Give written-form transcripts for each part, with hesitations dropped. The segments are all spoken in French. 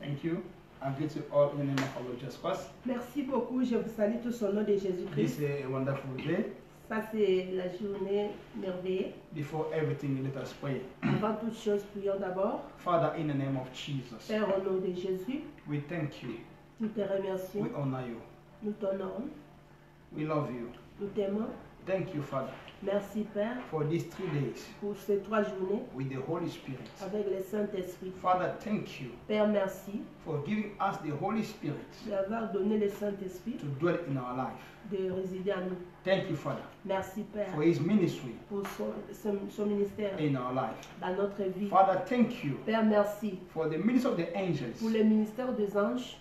Thank you. I greet you all in the name of our Lord Jesus Christ. Merci beaucoup. Je vous salue tous au nom de This Jésus-Christ. is a wonderful day. Ça, c'est la journée merveilleuse. Before everything, let us pray. Avant toute chose, prions d'abord. Father, in the name of Jesus, Père, au nom de Jésus, we thank you. nous te remercions. We honor you. Nous t'honorons. We love you. Nous t'aimons. Thank you, Father, Merci, Père, for these 3 days pour ces 3 journées with the Holy Spirit. avec le Saint-Esprit. Father, thank you Père, merci for giving us the Holy Spirit d'avoir donné le Saint-Esprit to dwell in our life. de résider en nous. Thank you, Father, Merci, Père, for His ministry pour son ministère in our life. dans notre vie. Father, thank you Père, merci for the ministry of the angels pour le ministère des anges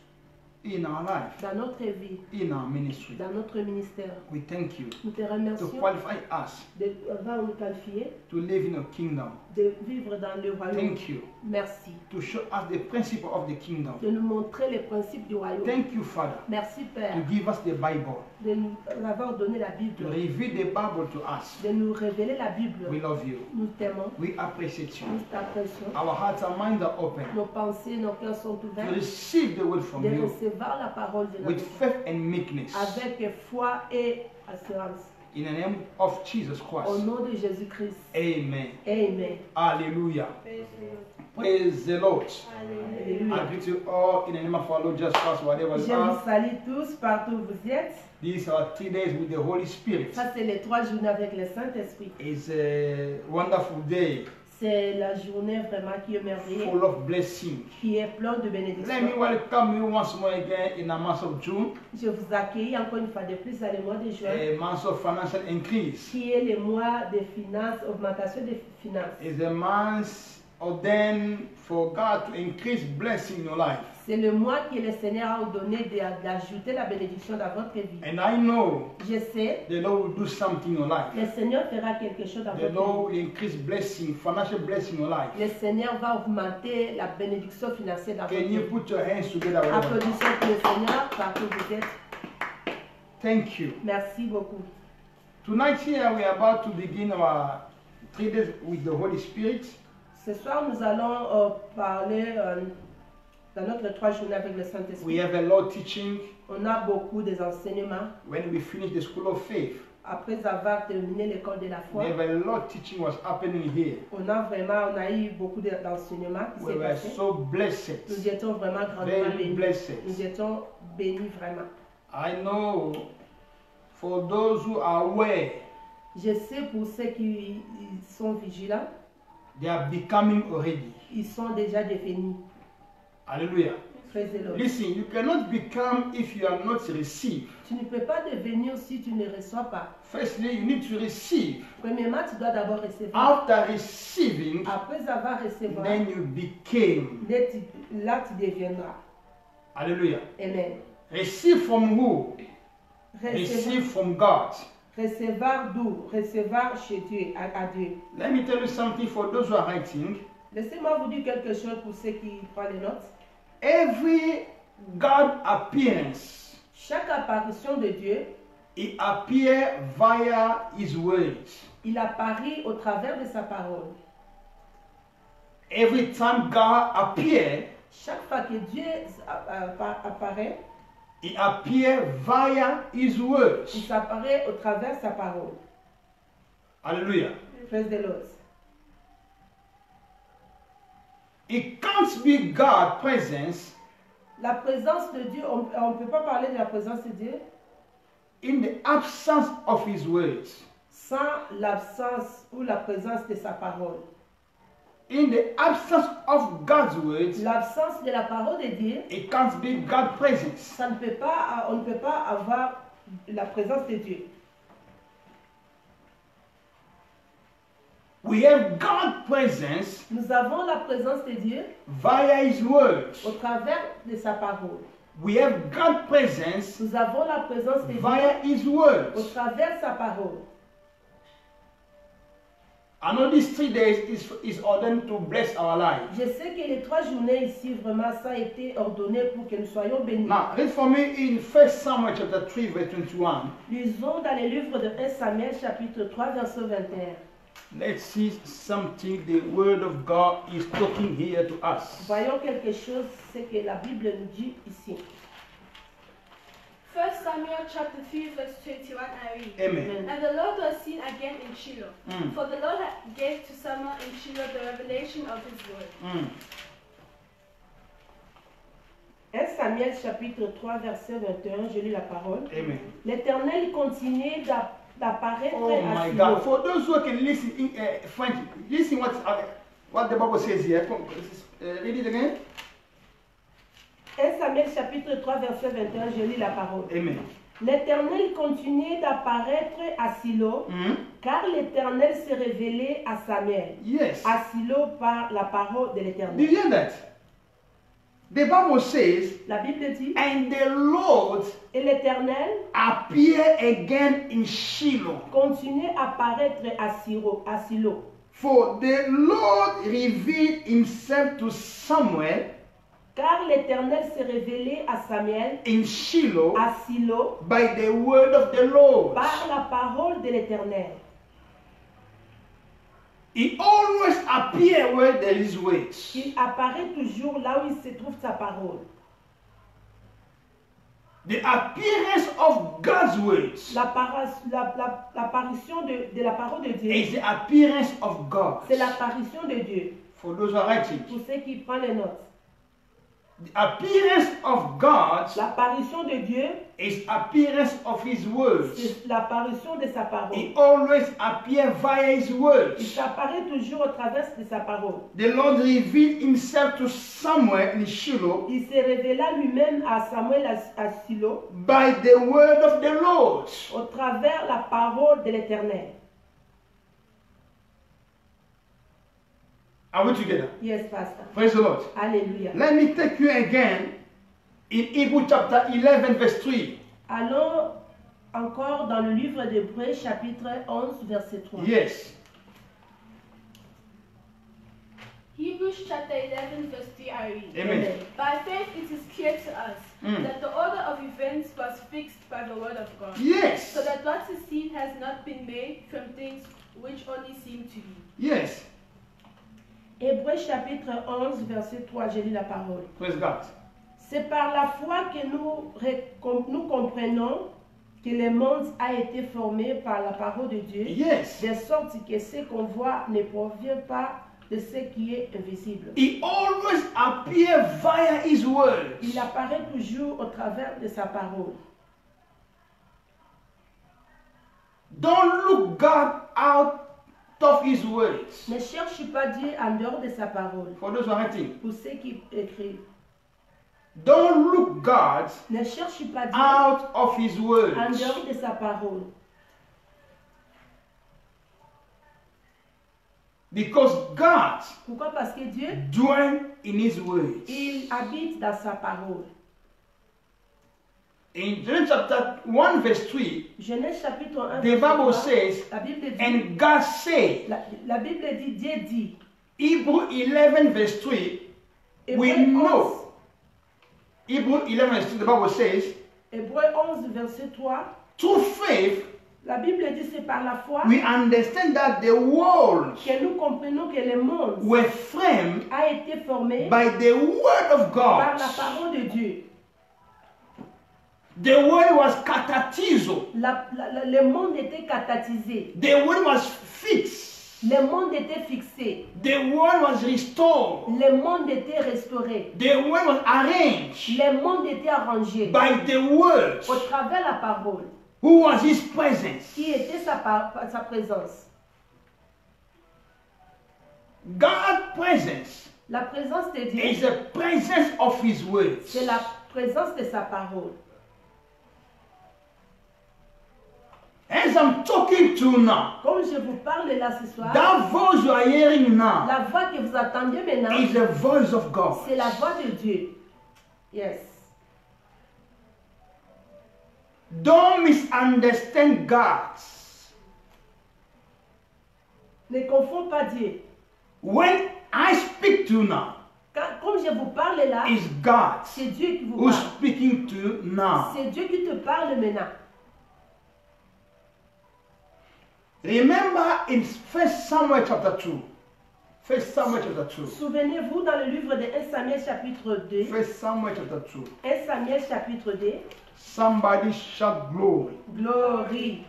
in our life, dans notre vie, in our ministry. dans notre ministère. We thank you Nous te to remercions qualify us d'avoir nous qualifié to live in a kingdom. de vivre dans le royaume. Thank you Merci to show us the principle of the kingdom. de nous montrer les principes du royaume. Thank you, Father, Merci, Père, to give us the Bible, de nous avoir donné la to Bible, reveal the Bible to us. de nous révéler la Bible. We love you. Nous t'aimons, We appreciate you. nous t'apprécions. Our hearts and minds are open Nos pensées, nos cœurs sont to ouverts receive the word from de you recevoir la parole de with notre faith and meekness. avec foi et assurance. In the name of Jesus Au Christ. nom de Jésus-Christ. Amen. Amen. Hallelujah. Praise the Lord. Alléluia. I greet you all in the name of our Lord Jesus Christ, whatever Je you are. vous salue tous partout où vous êtes. These are 3 days with the Holy Spirit. Ça, c'est les 3 journées avec le Saint-Esprit. It's a wonderful day, C'est la journée vraiment qui est merveilleuse, full of blessing. qui est pleine de Let me bénédictions. welcome you once more again in the month of June, Je vous accueille encore une fois de plus dans le mois de juin, a month of financial increase. qui est le mois de finances, augmentation des finances. It's a month ordained for God to increase blessing in your life. C'est le mois que le Seigneur a ordonné d'ajouter la bénédiction dans votre vie. And I know Je sais, the Lord will do something in your life. le Seigneur fera quelque chose dans The votre Lord vie. will increase blessing, financial blessing in your life. Le Seigneur va augmenter la bénédiction financière dans votre Can you vie. put your hands together? wherever you are? Applaudissons pour le Seigneur partout où vous êtes. Thank you. Merci beaucoup. Tonight here we are about to begin our 3 days with the Holy Spirit. Ce soir, nous allons parler dans notre 3 journées avec le We Saint-Esprit. have a lot teaching On a beaucoup des enseignements. when we finish the school of faith. Après avoir terminé l'école de la We foi, have a lot teaching was happening here. on a eu beaucoup d'enseignements qui We s'est were passé. so blessed, Nous étions vraiment grandement very bénis. blessed. Nous étions bénis vraiment. I know for those who are aware, Je sais pour ceux qui sont vigilants, they are becoming already. ils sont déjà devenus. Hallelujah. Praise the Lord. Listen, you cannot become if you are not received. Tu ne peux pas devenir si tu ne reçois pas. Firstly, you need to receive. Premièrement, tu dois d'abord recevoir. After receiving, Après avoir recevoir, then you became. là tu deviendras. Hallelujah. Amen. Receive from who? Receive from God. Recevoir d'où? Recevoir chez Dieu, à Dieu. Let me tell you something for those who are writing. Laissez-moi vous dire quelque chose pour ceux qui prennent les notes. Every God appearance, Chaque apparition de Dieu, it appear via His words. il apparaît au travers de sa parole. Every time God appear, Chaque fois que Dieu apparaît, it appear via His il words. s'apparaît au travers de sa parole. Hallelujah. Praise the Lord. It can't be God's presence La présence de Dieu, on ne peut pas parler de la présence de Dieu in the absence of His words. sans l'absence ou la présence de sa parole. In the absence of God's words, L'absence de la parole de Dieu, it can't be God's presence. on ne peut pas avoir la présence de Dieu. We have God's presence Nous avons la présence de Dieu via His words. au travers de sa parole. We have God's presence Nous avons la présence de Dieu via His au words. travers de sa parole. I know these 3 days is ordained to bless our lives. Je sais que les 3 journées ici, vraiment, ça a été ordonné pour que nous soyons bénis. Now, read for me in 1 Samuel chapter 3, verse 21. Lisons dans le livre de 1 Samuel, chapitre 3, verset 21. Let's see something the Word of God is talking here to us. Voyons quelque chose, ce que la Bible nous dit ici. 1 Samuel chapter 3 verse 21 I read. Amen. And the Lord was seen again in Shiloh. Mm. For the Lord gave to Samuel in Shiloh the revelation of his word. Mm. 1 Samuel chapitre 3 verset 21, je lis la parole. Amen. L'Éternel continuait d'apparaître Oh à my Silo. God. For those who can listen in French, listen what the Bible says here. Read it again. 1 Samuel chapitre 3 verset 21, je lis la parole. Amen. L'Éternel continuait d'apparaître à Silo, Mm. car l'Éternel s'est révélé à Samuel. Yes. À Silo par la parole de Do you l'Éternel. hear that? The Bible says, La Bible dit, and the Lord et l'Éternel appeared again in Shiloh. continuait à apparaître à Silo. For the Lord revealed himself to Samuel Car l'Éternel s'est révélé à Samuel in Shiloh à Silo by the word of the Lord. par la parole de l'Éternel. He always appears where there is words. Il apparaît toujours là où il se trouve sa parole. The appearance of God's words L'apparition de la parole de Dieu, is the appearance of God. c'est l'apparition de Dieu. For those who are writing, Pour ceux qui prennent les notes, the appearance of God l'apparition de Dieu, is appearance of His words. c'est l'apparition de sa parole. He always appears via His Il words. s'apparaît toujours au travers de sa parole. The Lord revealed Himself to Samuel in Shiloh Il s'est révélé lui-même à Samuel à Silo by the word of the Lord. au travers la parole de l'Éternel. Are we together? Yes, Pastor. Praise the Lord. Alléluia. Let me take you again in Hebrew chapter 11 verse 3. Allons encore dans le livre d'Hébreux, chapitre 11, verset 3. Yes. Hebrews chapter 11 verse 3 I read. Amen. By faith it is clear to us Mm. that the order of events was fixed by the word of God. Yes. So that what is seen has not been made from things which only seem to be. Yes. Hébreux chapitre 11, verset 3, je lis la parole. Praise God. C'est par la foi que nous comprenons que le monde a été formé par la parole de Dieu, Yes. de sorte que ce qu'on voit ne provient pas de ce qui est invisible. He always appears via His words. Il apparaît toujours au travers de sa parole. Don't look God out of His words. Ne cherche pas Dieu en dehors de sa parole. For those who are writing, Pour ceux qui écrivent, don't look God ne cherche pas Dieu out of His en words. dehors de sa parole. Because God Pourquoi? Parce que Dieu, dwells in His words. il habite dans sa parole. In Genesis chapter 1 verse 3, Genèse chapitre 1, the verset Bible 3, says, la Bible dit, and God said, la Bible dit, Dieu dit, Hebrew 11 verse 3, we Hébreux know. Hebrew 11 verse 3, the Bible says, Hébreux 11, verset 3, through faith, la Bible dit, c'est par la foi we understand that the world que nous comprenons que le monde were framed a été formé by the word of par God. la parole de Dieu. The word was katatism. Le monde était catéchisé. The word was fixed. Le monde était fixé. The word was restored. Le monde était restauré. The word was arranged Le monde était arrangé by the word, au travers de la parole, who was His presence. qui était sa présence. God's presence La présence de Dieu, is the presence of His words. c'est la présence de sa parole. As I'm talking to now, Comme je vous parle là ce soir, that voice you are hearing now la voix que vous entendez maintenant, is the voice of God. c'est la voix de Dieu. Yes. Don't misunderstand God. Ne confonds pas Dieu. When I speak to now, Comme je vous parle là, is God c'est Dieu qui vous who's parle. speaking to now. C'est Dieu qui te parle maintenant. Remember in 1 Samuel chapter 2. 1 Samuel chapter 2. Souvenez-vous dans le livre de 1 Samuel chapitre 2. 1 Samuel chapter 2. 1 Samuel chapitre 2. Somebody shout glory. Glory.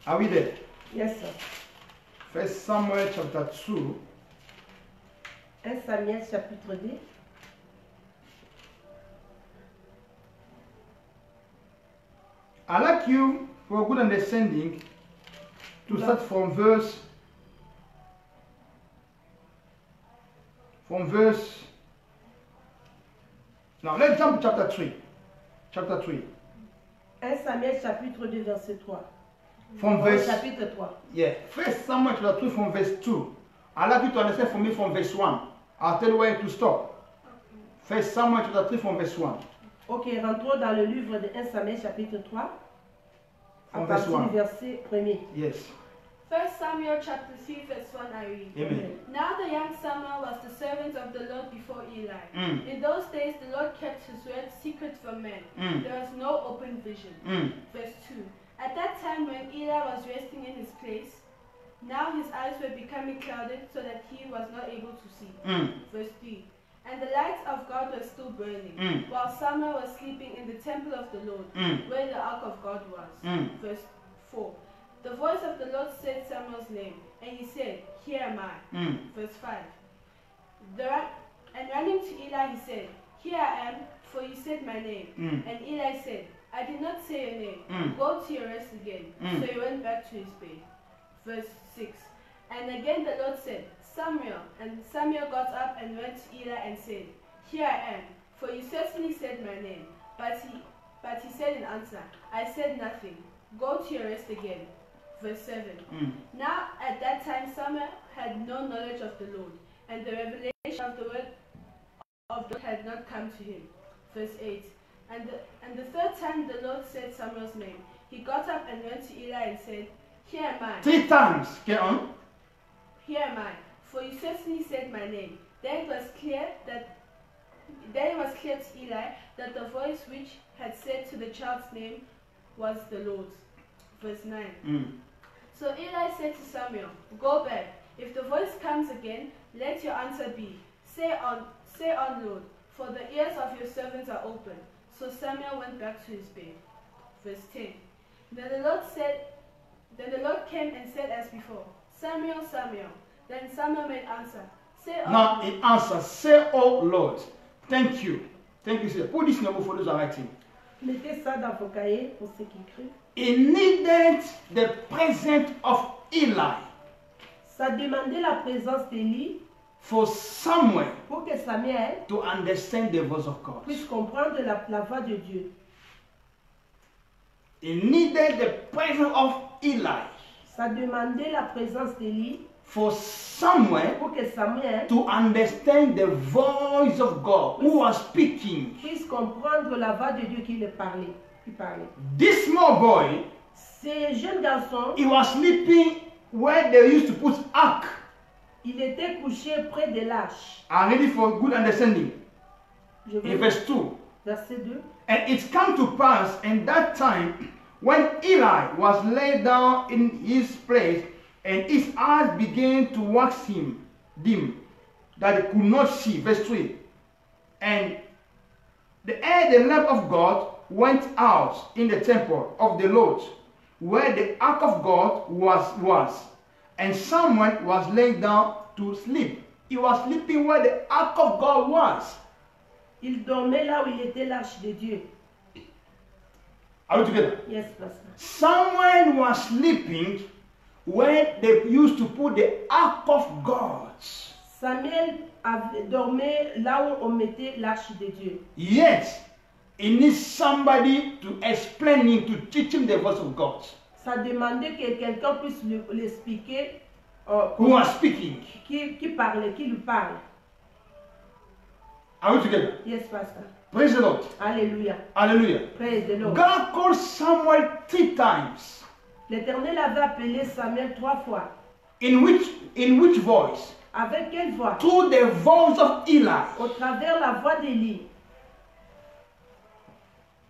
Are we there? Yes, sir. 1 Samuel chapter 2. 1 Samuel chapitre 2. I'd like you, for good understanding, to start from verse. Now let's jump to chapter 3. Chapter 3. 1 Samuel chapitre 2 verset 3. From verse. Chapitre 3. Yeah. 1 Samuel chapter 2 from verse 2. I'd like you to understand for me from verse 1. I'll tell you where to stop. 1 Samuel chapter 3 from verse 1. Ok, rentrons dans le livre de 1 Samuel chapitre 3. À From verse partir 1. du verset 1er. Yes. 1 Samuel chapter 3 verse 1 I read. Amen. Now the young Samuel was the servant of the Lord before Eli. Mm. In those days the Lord kept his word secret from men. Mm. There was no open vision. Mm. Verse 2. At that time when Eli was resting in his place, now his eyes were becoming clouded so that he was not able to see. Mm. Verse 3. And the light of God was still burning, Mm. while Samuel was sleeping in the temple of the Lord, Mm. where the ark of God was. Mm. Verse 4. The voice of the Lord said Samuel's name, and he said, Here am I. Mm. Verse 5. And running to Eli, he said, Here I am, for you said my name. Mm. And Eli said, I did not say your name. Mm. Go to your rest again. Mm. So he went back to his bed. Verse 6. And again the Lord said, Samuel. And Samuel got up and went to Eli and said, Here I am, for you certainly said my name. But he said in answer, I said nothing. Go to your rest again. Verse 7. Mm. Now at that time Samuel had no knowledge of the Lord, and the revelation of the word of God had not come to him. Verse 8. And the third time the Lord said Samuel's name, he got up and went to Eli and said, Here am I. 3 times. Get on. Here am I, for you certainly said my name. Then it was clear to Eli that the voice which had said to the child's name was the Lord's. Verse 9. Mm. So Eli said to Samuel, Go back. If the voice comes again, let your answer be, Say on, Lord, for the ears of your servants are open. So Samuel went back to his bed. Verse 10. Then the Lord came and said as before, Samuel, Samuel. Then Samuel made answer, Say, O Now Lord. in answer, say, Oh Lord. Thank you. Thank you, sir. Put this number for those who are writing. Mettez ça dans vos cahiers pour ceux qui écrivent. He needed the presence of Eli Ça demandait la présence d'Élie for Samuel pour que Samuel to understand the voice of God. puisse comprendre la voix de Dieu. He needed the presence of Eli Ça demandait la présence d'Élie for Samuel pour que Samuel to understand the voice of God who was speaking. puisse comprendre la voix de Dieu qui parlait. This small boy, Ces jeunes garçons, he was sleeping where they used to put ark. il était couché près de l'arche. I'm ready for good understanding. Je vais In verse 2. verset 2. And it came to pass in that time when Eli was laid down in his place, and his eyes began to wax dim, that he could not see. Verse 3. And the lamp of God went out in the temple of the Lord, where the ark of God was. And Samuel was laid down to sleep. He was sleeping where the ark of God was. Il dormait là où il était l'arche de Dieu. Are we together? Yes, pastor. Someone was sleeping where they used to put the ark of God. Samuel dormait là où on mettait l'arche de Dieu. Yet, he needs somebody to explain him, to teach him the voice of God. Ça demandait que quelqu'un puisse l'expliquer, Who was speaking? qui lui parle. Are we together? Yes, pastor. Praise the Lord. Alléluia. Hallelujah. Praise the Lord. God called Samuel 3 times. L'Éternel avait appelé Samuel 3 fois. In which voice? Avec quelle voix? Through the voice of Eli. Au travers la voix d'Élie.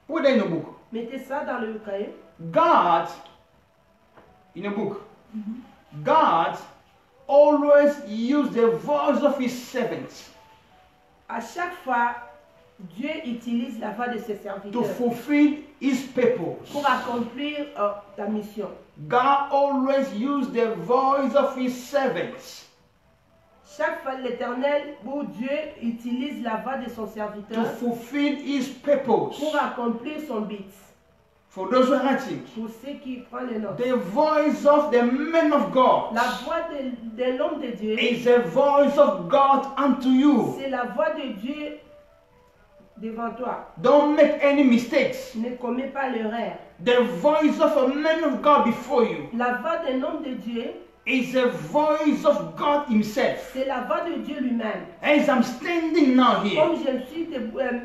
Put that in the book. Mettez ça dans le cahier. God, in a book, God always used the voice of his servants À chaque fois, Dieu utilise la voix de ses to serviteurs fulfill his purpose. pour accomplir ta mission. God always used the voice of his servants Chaque fois, l'Éternel ou Dieu utilise la voix de son to serviteur fulfill his purpose. pour accomplir son but. For those who are writing, Pour ceux qui prennent les notes. the voice of the men of God La voix de l'homme de Dieu, is the voice of God unto you. c'est la voix de Dieu devant toi. Don't make any mistakes. Ne commets pas l'erreur. The voice of a man of God before you La voix d'un homme de Dieu, is the voice of God himself. c'est la voix de Dieu lui-même. As I'm standing now Comme here, je me suis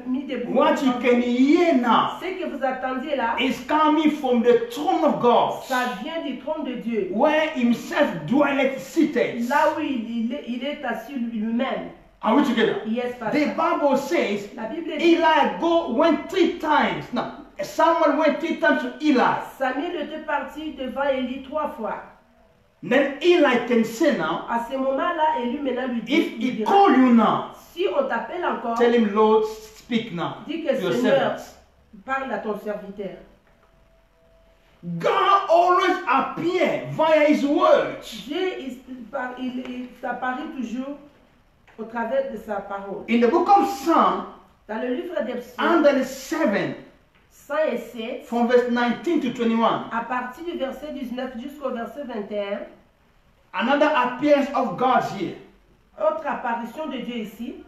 mis debout, what you can hear now ce que vous attendiez là, is coming from the throne of God, ça vient du trône de Dieu. where himself dwelleth seated. Là où il est assis lui-même. Are we together? Yes, The pasteur. Bible says La Bible dit, Eli went 3 times. Now, Samuel went 3 times to Eli. Samuel était parti devant Élie 3 fois. Then Eli can say now, À ce moment-là, Élie maintenant lui dit, if lui he dira, call you now, si on t'appelle encore, tell him, Lord, speak now dis que to your Seigneur servants. parle à ton serviteur. God always appears via his words. Dieu, il s'apparaît toujours au travers de sa parole. In the book of Psalm, Dans le livre des psaumes, 107, 107, from verse 19 to 21, à partir du verset 19 jusqu'au verset 21, another appearance of God here. autre apparition de Dieu ici.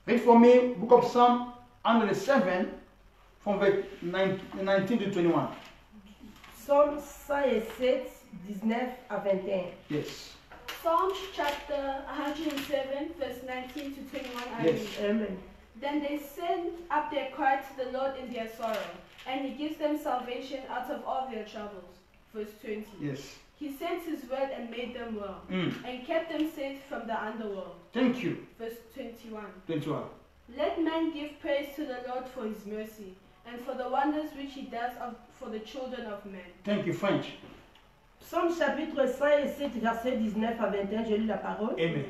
Read for me, book of Psalm 107, from verse 19 to 21. Psaume 107, 19 à 21. Yes. Psalms chapter 107, verse 19 to 21. I Yes. read. Amen. Then they send up their cry to the Lord in their sorrow, and he gives them salvation out of all their troubles. Verse 20. Yes. He sent his word and made them well, and kept them safe from the underworld. Thank you. Verse 21. 21. Let man give praise to the Lord for his mercy, and for the wonders which he does for the children of men. Thank you, French. Psaume chapitre 107, verset 19 à 21, je lis la parole. Amen.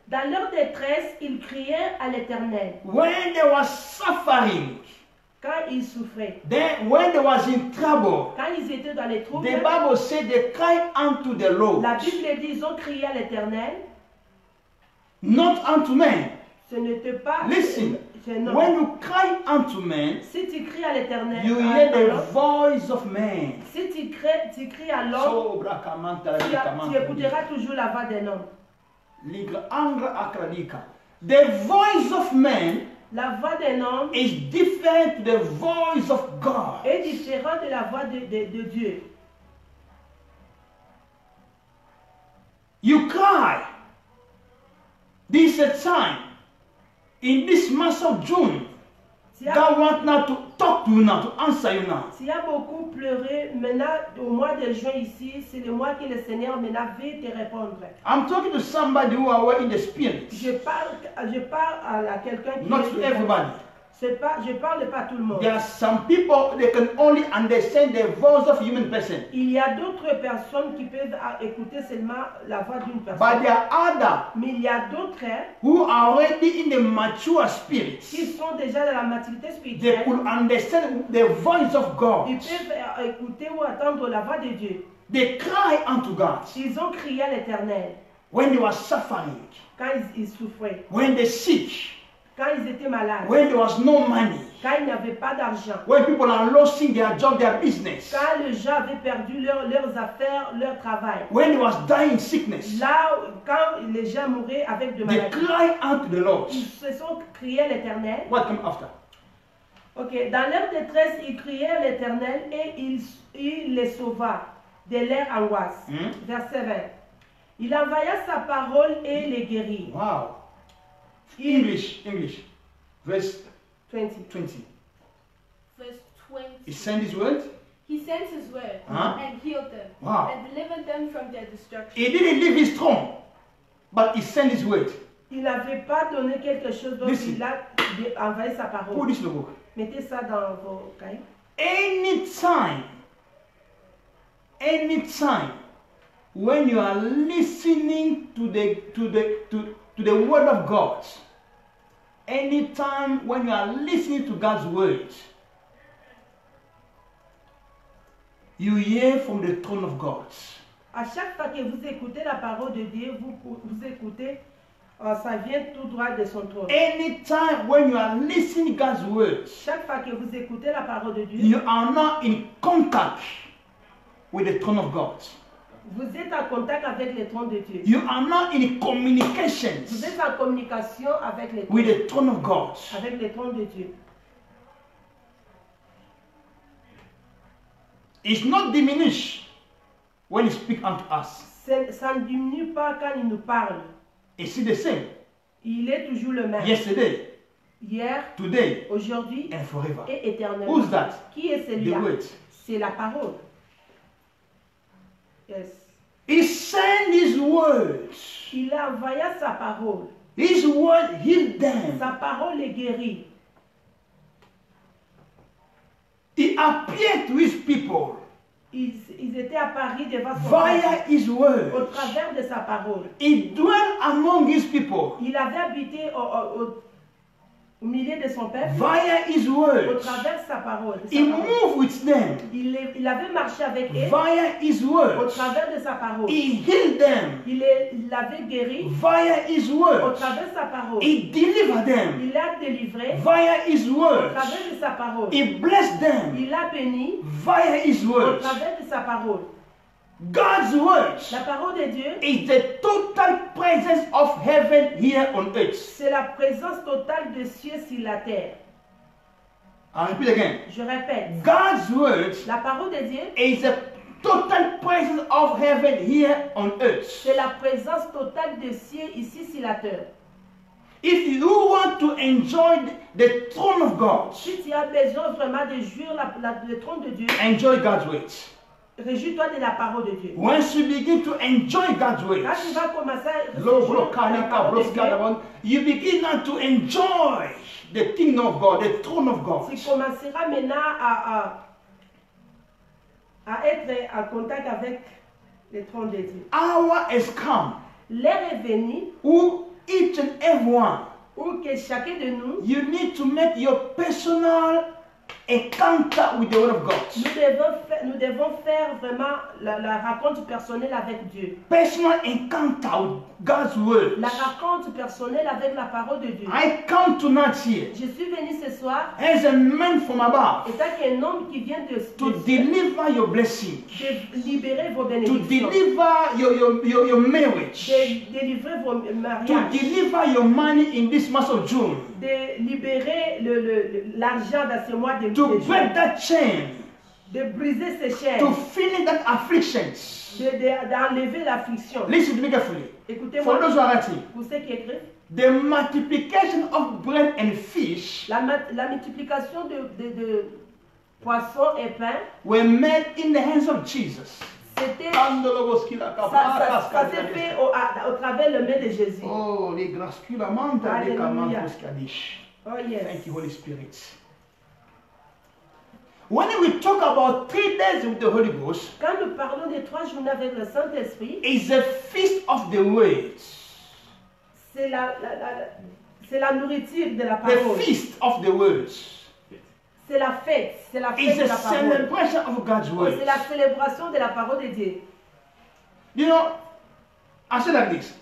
Dans leur détresse, ils crièrent à l'Éternel When they was suffering, quand ils souffraient. then when they was in trouble, Quand ils étaient dans les troubles, the Bible said they cried unto the Lord, la Bible dit ils ont crié à l'Éternel. not unto men. Ce n'était pas. Listen, non. when you cry unto men, Si tu cries à l'Éternel, you à hear the l'homme, voice of man. si tu cries à l'homme, So, brakamanta, tu écouteras toujours la voix d'un homme. Ligra angra akradika. The voice of man La voix d'un homme is different to the voice of God. est différente de la voix de Dieu. You cry. This is a time. In this month of June, God wants now to talk to you now, to answer you now. S'il y a beaucoup pleuré, maintenant au mois de juin ici, c'est le mois que le Seigneur maintenant veut te répondre. I'm talking to somebody who are well in the spirit. Je parle à quelqu'un qui Not est to everybody. Je parle pas à tout le monde. There are some people, they can only understand the voice of a human person. Il y a d'autres personnes qui peuvent écouter seulement la voix d'une But personne. there are others Mais il y a d'autres who are already in the mature spirit. qui sont déjà dans la maturité They spirituelle. could understand the voice of God. Ils peuvent écouter ou entendre la voix de Dieu. They cry unto God Ils ont crié à l'Éternel when they were suffering, quand ils souffraient, when they sick, quand ils étaient malades, when there was no money, quand ils n'avaient pas d'argent, when people are losing their job, their business, quand les gens avaient perdu leurs affaires, leur travail. when they was dying sickness. Là, quand les gens mouraient avec de They maladies, cry unto the Lord. ils se sont criés à l'Éternel. What comes after? Ok, dans leur détresse, ils criaient à l'Éternel et il les sauva de leur angoisse. Verset 20. Il envoya sa parole et les guérit. Wow. Il- English. Verse 20. 20. Verse 20. He sent his word. He sent his word Huh? and healed them Wow. and delivered them from their destruction. He didn't leave his throne, but he sent his word. Il n'avait pas donné quelque chose d'autre. Listen. Il a envoyer sa parole. Put this in the book. Mettez ça dans vos cahiers. Anytime when you are listening to the word of God, anytime when you are listening to God's word, you hear from the throne of God. À chaque fois que vous écoutez la parole de Dieu, vous écoutez, ça vient tout droit de son trône. Anytime when you are listening God's word, Chaque fois que vous écoutez la parole de Dieu, you are now in contact with the throne of God. vous êtes en contact avec le trône de Dieu. You are now in communications Vous êtes en communication avec le with the throne of God. avec le trône de Dieu. It's not diminished when He speaks unto us. Ça ne diminue pas quand il nous parle. It's still the same. Il est toujours le même. Yesterday, Hier, today, aujourd'hui and forever. et éternellement. Who's that? Qui est The celui-là? word. C'est la parole. Yes. He sent His words. Il a envoyé sa parole. His word healed them. Sa parole les guérit. He appeared to His people Ils étaient à Paris devant son via peuple, His au word. travers de sa parole. He dwelt among His people Il avait habité au milieu de son peuple, via His au word. travers de sa parole. He moved with them Il avait marché avec eux, via His au word. travers de sa parole. He healed them Il l'avait guéri, via His au word. travers de sa parole. He delivered them Il l'a délivré, via His au word. travers de sa parole. He blessed them Il l'a béni, via His au word. travers de sa parole. God's word La parole de Dieu, is the total presence of heaven here on earth. c'est la présence totale des cieux sur la terre. I'll repeat again. Je répète, God's word la parole de Dieu, is the total presence of heaven here on earth. c'est la présence totale des cieux ici sur la terre. If you want to enjoy the throne of God, Si tu as besoin vraiment de jouir le trône de Dieu, enjoy God's word. réjouis-toi de la parole de Dieu. Once you begin to enjoy God's word, Quand tu vas commencer à réjouir la parole de Dieu, you begin now to enjoy the kingdom of God, the throne of God. tu commenceras maintenant à être en contact avec le trône de Dieu. Hour has come L'heure est venue who each and everyone, où que chacun de nous, you need to make your personal encounter with the word of God. nous devons faire vraiment la rencontre personnelle avec Dieu. Personal encounter with God's word. La rencontre personnelle avec la parole de Dieu. I come tonight here Je suis venu ce soir as a man from above étant qu'un homme qui vient de to deliver your blessing, de libérer vos to bénédictions, deliver your marriage, de délivrer vos to mariages, deliver your money in this month of June, de libérer l'argent dans ce mois de to juin, break that chain, de briser ces chaînes, to finish that afflictions. d'enlever l'affliction. Listen to me carefully. For Écoutez-moi, those who are writing, pour ceux qui écrivent, the multiplication of bread and fish la multiplication de poissons et pains, were made in the hands of Jesus. c'était ça s'est fait au travers le main de Jésus. Oh, les grascula manta de Alléluia. Kamantos Kadish. Oh yes. Thank you, Holy Spirit. When we talk about 3 days with the Holy Ghost, Quand nous parlons de 3 journées avec le Saint-Esprit, it's a feast of the words. c'est la nourriture de la The parole. feast of the words. C'est la fête It's de a la parole. celebration of God's C'est word. la célébration de la parole de Dieu. You know, I say like this.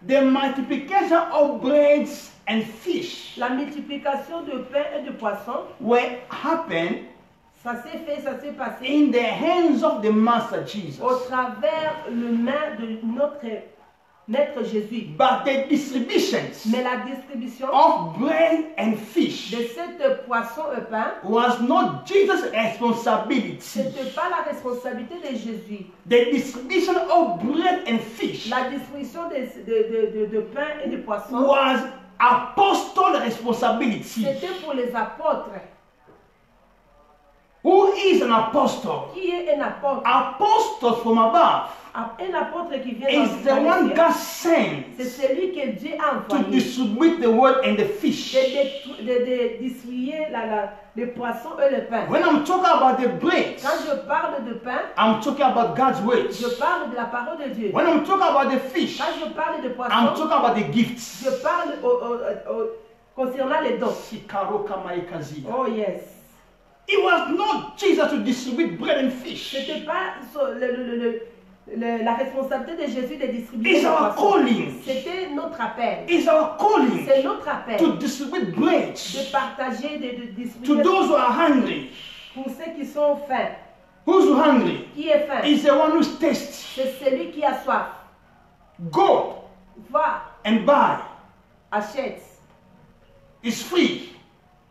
The multiplication of breads and fish La multiplication de pain et de poissons, will happen ça s'est passé in the hands of the Master au Jesus. travers le main de notre Maître Jésus. But the distributions Mais la distribution of bread and fish de cette poisson et pain, was not Jesus' responsibility. ce n'était pas la responsabilité de Jésus. The distribution of bread and fish La distribution de pain et de poisson, was apostle responsibility. c'était pour les apôtres. Who is an apostle? Qui est un apôtre? Apostle from above Un apôtre qui vient is the one dans God c'est sends celui que Dieu a to envoyé distribute the word and the fish. de distribuer les poissons et le pain. When I'm talking about the bread, Quand je parle de pain, I'm talking about God's word. je parle de la parole de Dieu. When I'm talking about the fish, Quand je parle de I'm poissons, talking about the gifts. je parle concernant les dons. Shikaroka maikazi. Oh yes. It was not Jesus to distribute bread and fish. C'était pas la responsabilité de Jésus de distribuer It's les our poissons. calling. C'était notre appel. It's our calling C'est notre appel to distribute bread de partager, de to distribuer those who are hungry. pour ceux qui sont faim. Who's hungry? Qui est faim? Is the one who's thirsty. C'est celui qui a soif. Go Va, and buy. achète. It's free.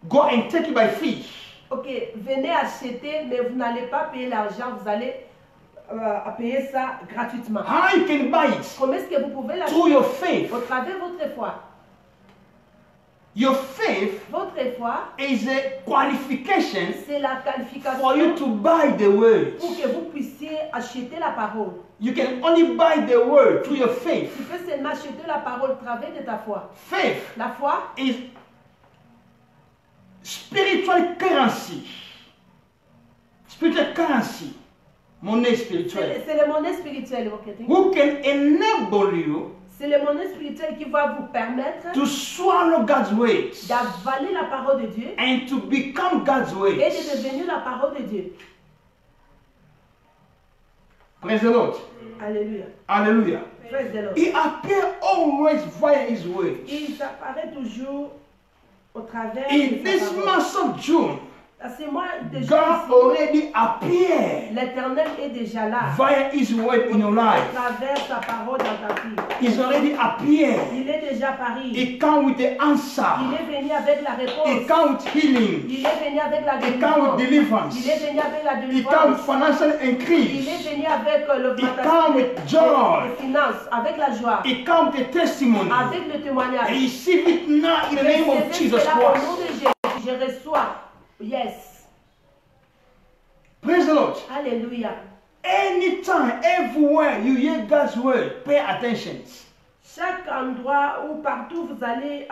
Go and take it by free. Ok, venez acheter, mais vous n'allez pas payer l'argent, vous allez payer ça gratuitement. How you can buy it? Comment est-ce que vous pouvez l'acheter? Through your faith. Au travers de votre foi. Your faith Votre foi, is a qualification c'est la for qualification you to buy the word. pour que vous puissiez acheter la parole. You can only buy the word through your faith. Tu peux seulement acheter la parole au travers de ta foi. Faith La foi, is spiritual currency. Spiritual currency. Monnaie spirituelle. c'est le monnaie spirituelle. Ok. Who can enable you C'est le monnaie spirituelle qui va vous permettre to swallow God's words d'avaler la parole de Dieu and to become God's et words. de devenir la parole de Dieu. Praise the Lord. Alléluia. Hallelujah. Praise the Lord. He appears always via his words. Il s'apparaît toujours au travers In de this sa parole. month of June, À ce mois de God juin, already appeared l'Éternel est déjà là. via his word in your À life. travers sa parole dans ta vie. He's already appeared. Il est déjà apparu. He come with the Il answer. est venu avec la He réponse. come with healing. Il est venu avec la He come with délivrance. deliverance. Il est venu avec la He come with délivrance. financial Il est increase. venu avec He l'augmentation come with joy. des finances, avec la joie, He come with a testimony. avec le témoignage. Receive it now in the name of Recevez Jesus cela au nom Christ. de Jésus. Je reçois. Yes. Praise the Lord. Alléluia. Anytime, everywhere you hear God's word, pay attention. Chaque endroit ou partout vous allez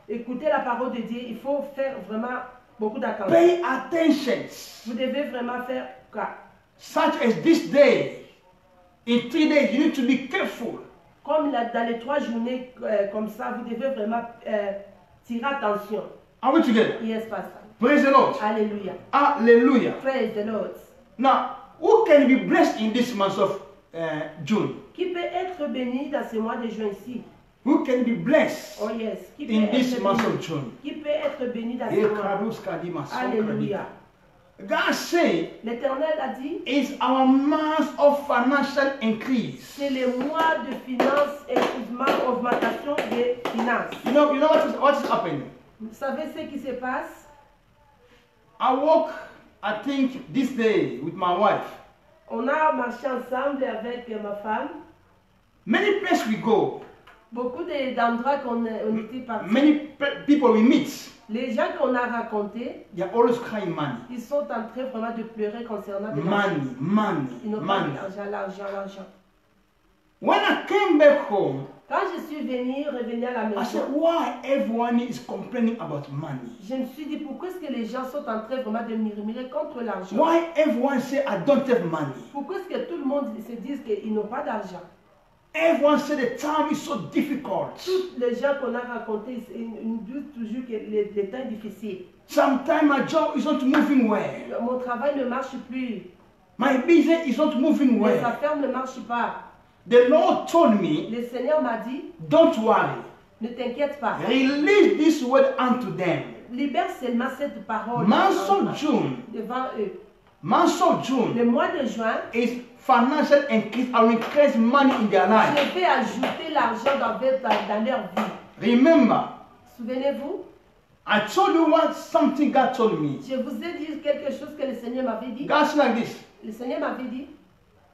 écouter la parole de Dieu, il faut faire vraiment beaucoup d'attention. Pay attention. Vous devez vraiment faire cas. Such as this day. In 3 days, you need to be careful. Comme dans les 3 journées comme ça, vous devez vraiment tirer attention. Are we together? Yes, Pastor. Praise the Lord. Alléluia. Hallelujah. Praise the Lord. Now, who can be blessed in this month of June? Qui peut être béni dans ce mois de juin ici? Who can be blessed Oh yes. Qui peut in être this month béni? of June? Qui peut être béni dans ce mois? Alléluia. God said L'Éternel a dit, it's our month of financial increase. c'est le mois de finances, augmentation des finances. You know what is happening? Vous savez ce qui se passe? I walk, I think, this day with my wife. On a marché ensemble avec ma femme. Many places we go, Beaucoup d'endroits qu'on était partis. many people we meet, Les gens qu'on a racontés, they are always crying money. ils sont en train vraiment de pleurer concernant de l'argent. Money, money, Ils n'ont pas money. l'argent. When I came back home, Quand je suis revenu à la I said, maison, why everyone is complaining about money? je me suis dit pourquoi est-ce que les gens sont en train vraiment de murmurer contre l'argent? Why everyone say I don't have money? Pourquoi est-ce que tout le monde se dit qu'ils n'ont pas d'argent? Everyone say the time is so difficult. Tous les gens qu'on a racontés, ils nous disent toujours que les temps sont difficiles. Sometimes my job is not moving well. Mon travail ne marche plus. My business is not moving Les well. affaires ne marchent pas. The Lord told me, Le Seigneur m'a dit, don't worry. ne t'inquiète pas. Release this word unto them. Libère seulement cette parole Month of June, devant eux. month of June Le mois de juin, is financial increase. I will increase money in their life. je vais ajouter l'argent dans leur vie. Remember, Souvenez-vous, I told you what something God told me. je vous ai dit quelque chose que le Seigneur m'avait dit. God's like this. Le Seigneur m'avait dit,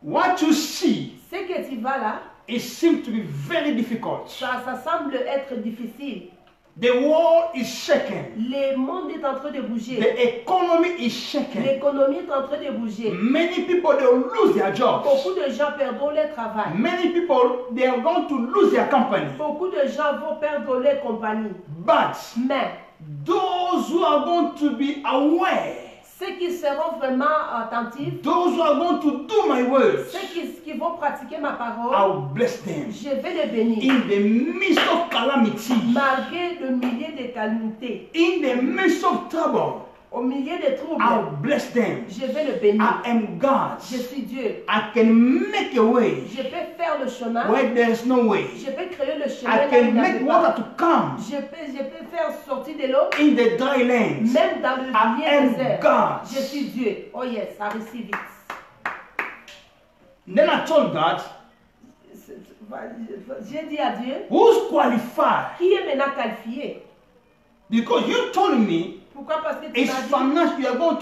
What you see, ce que tu vas là, it seems to be very difficult. ça semble être difficile. The world is shaken. Le monde est en train de bouger. The economy is shaken. L'économie est en train de bouger. Many people, they will lose their jobs. Beaucoup de gens perdront leur travail. Many people, they are going to lose their company. Beaucoup de gens vont perdre leur compagnie. But Mais those who are going to be aware, ceux qui seront vraiment attentifs, those who are going to do my words, ceux qui vont pratiquer ma parole, I will bless them. je vais les bénir. In the midst of calamity, Malgré le milieu de calamités, in the midst of trouble, au milieu des troubles, I will bless them. je vais le bénir. I am God. Je suis Dieu. I can make a way Je peux faire le chemin. where there is no way. Je peux créer le chemin. I là où can il n'y make avait water pas. to come Je peux faire sortir de l'eau, in the dry lands. même dans le I milieu am désert. God. Je suis Dieu. Oh yes, ça réussit vite. Then I told God, J'ai dit à Dieu, who's qualified? qui est maintenant qualifié? Because you told me Pourquoi? Parce que tu it's m'as dit, financial. You are going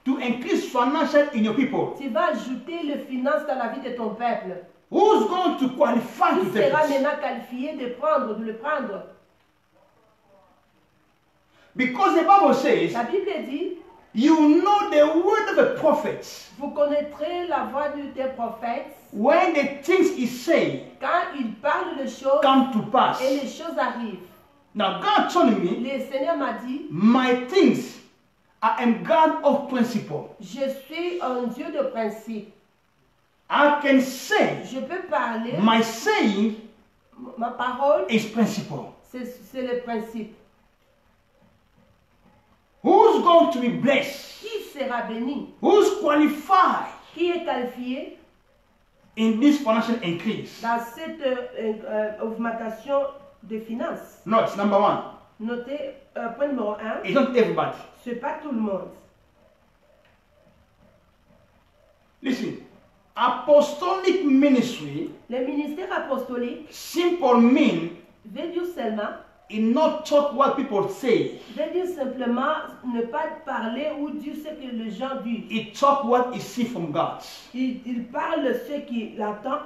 to increase financial in your people. tu vas ajouter le finance dans la vie de ton peuple. Who's going to qualify to Qui take sera it? maintenant qualifié de le prendre? Because the Bible says, La Bible dit, you know the word of a prophet. vous connaîtrez la voix des prophètes When the things he say quand ils parlent de choses come to pass. et les choses arrivent. Now God told me, Le Seigneur m'a dit, my things, I am God of principle. je suis un Dieu de principe. I can say, Je peux parler, my saying ma parole, is principle. c'est le principe. Who's going to be blessed? Qui sera béni? Who's qualified Qui est qualifié in this financial increase? dans cette augmentation des finances? Note number one. Notez, point numéro 1, It's not everybody. ce n'est pas tout le monde. Listen, apostolic ministry, Le ministère apostolique simple mean veut dire seulement, in not talk what people say. veut dire simplement ne pas parler ou dire ce que les gens disent. It talk what is see from God. Il parle ce qu'il entend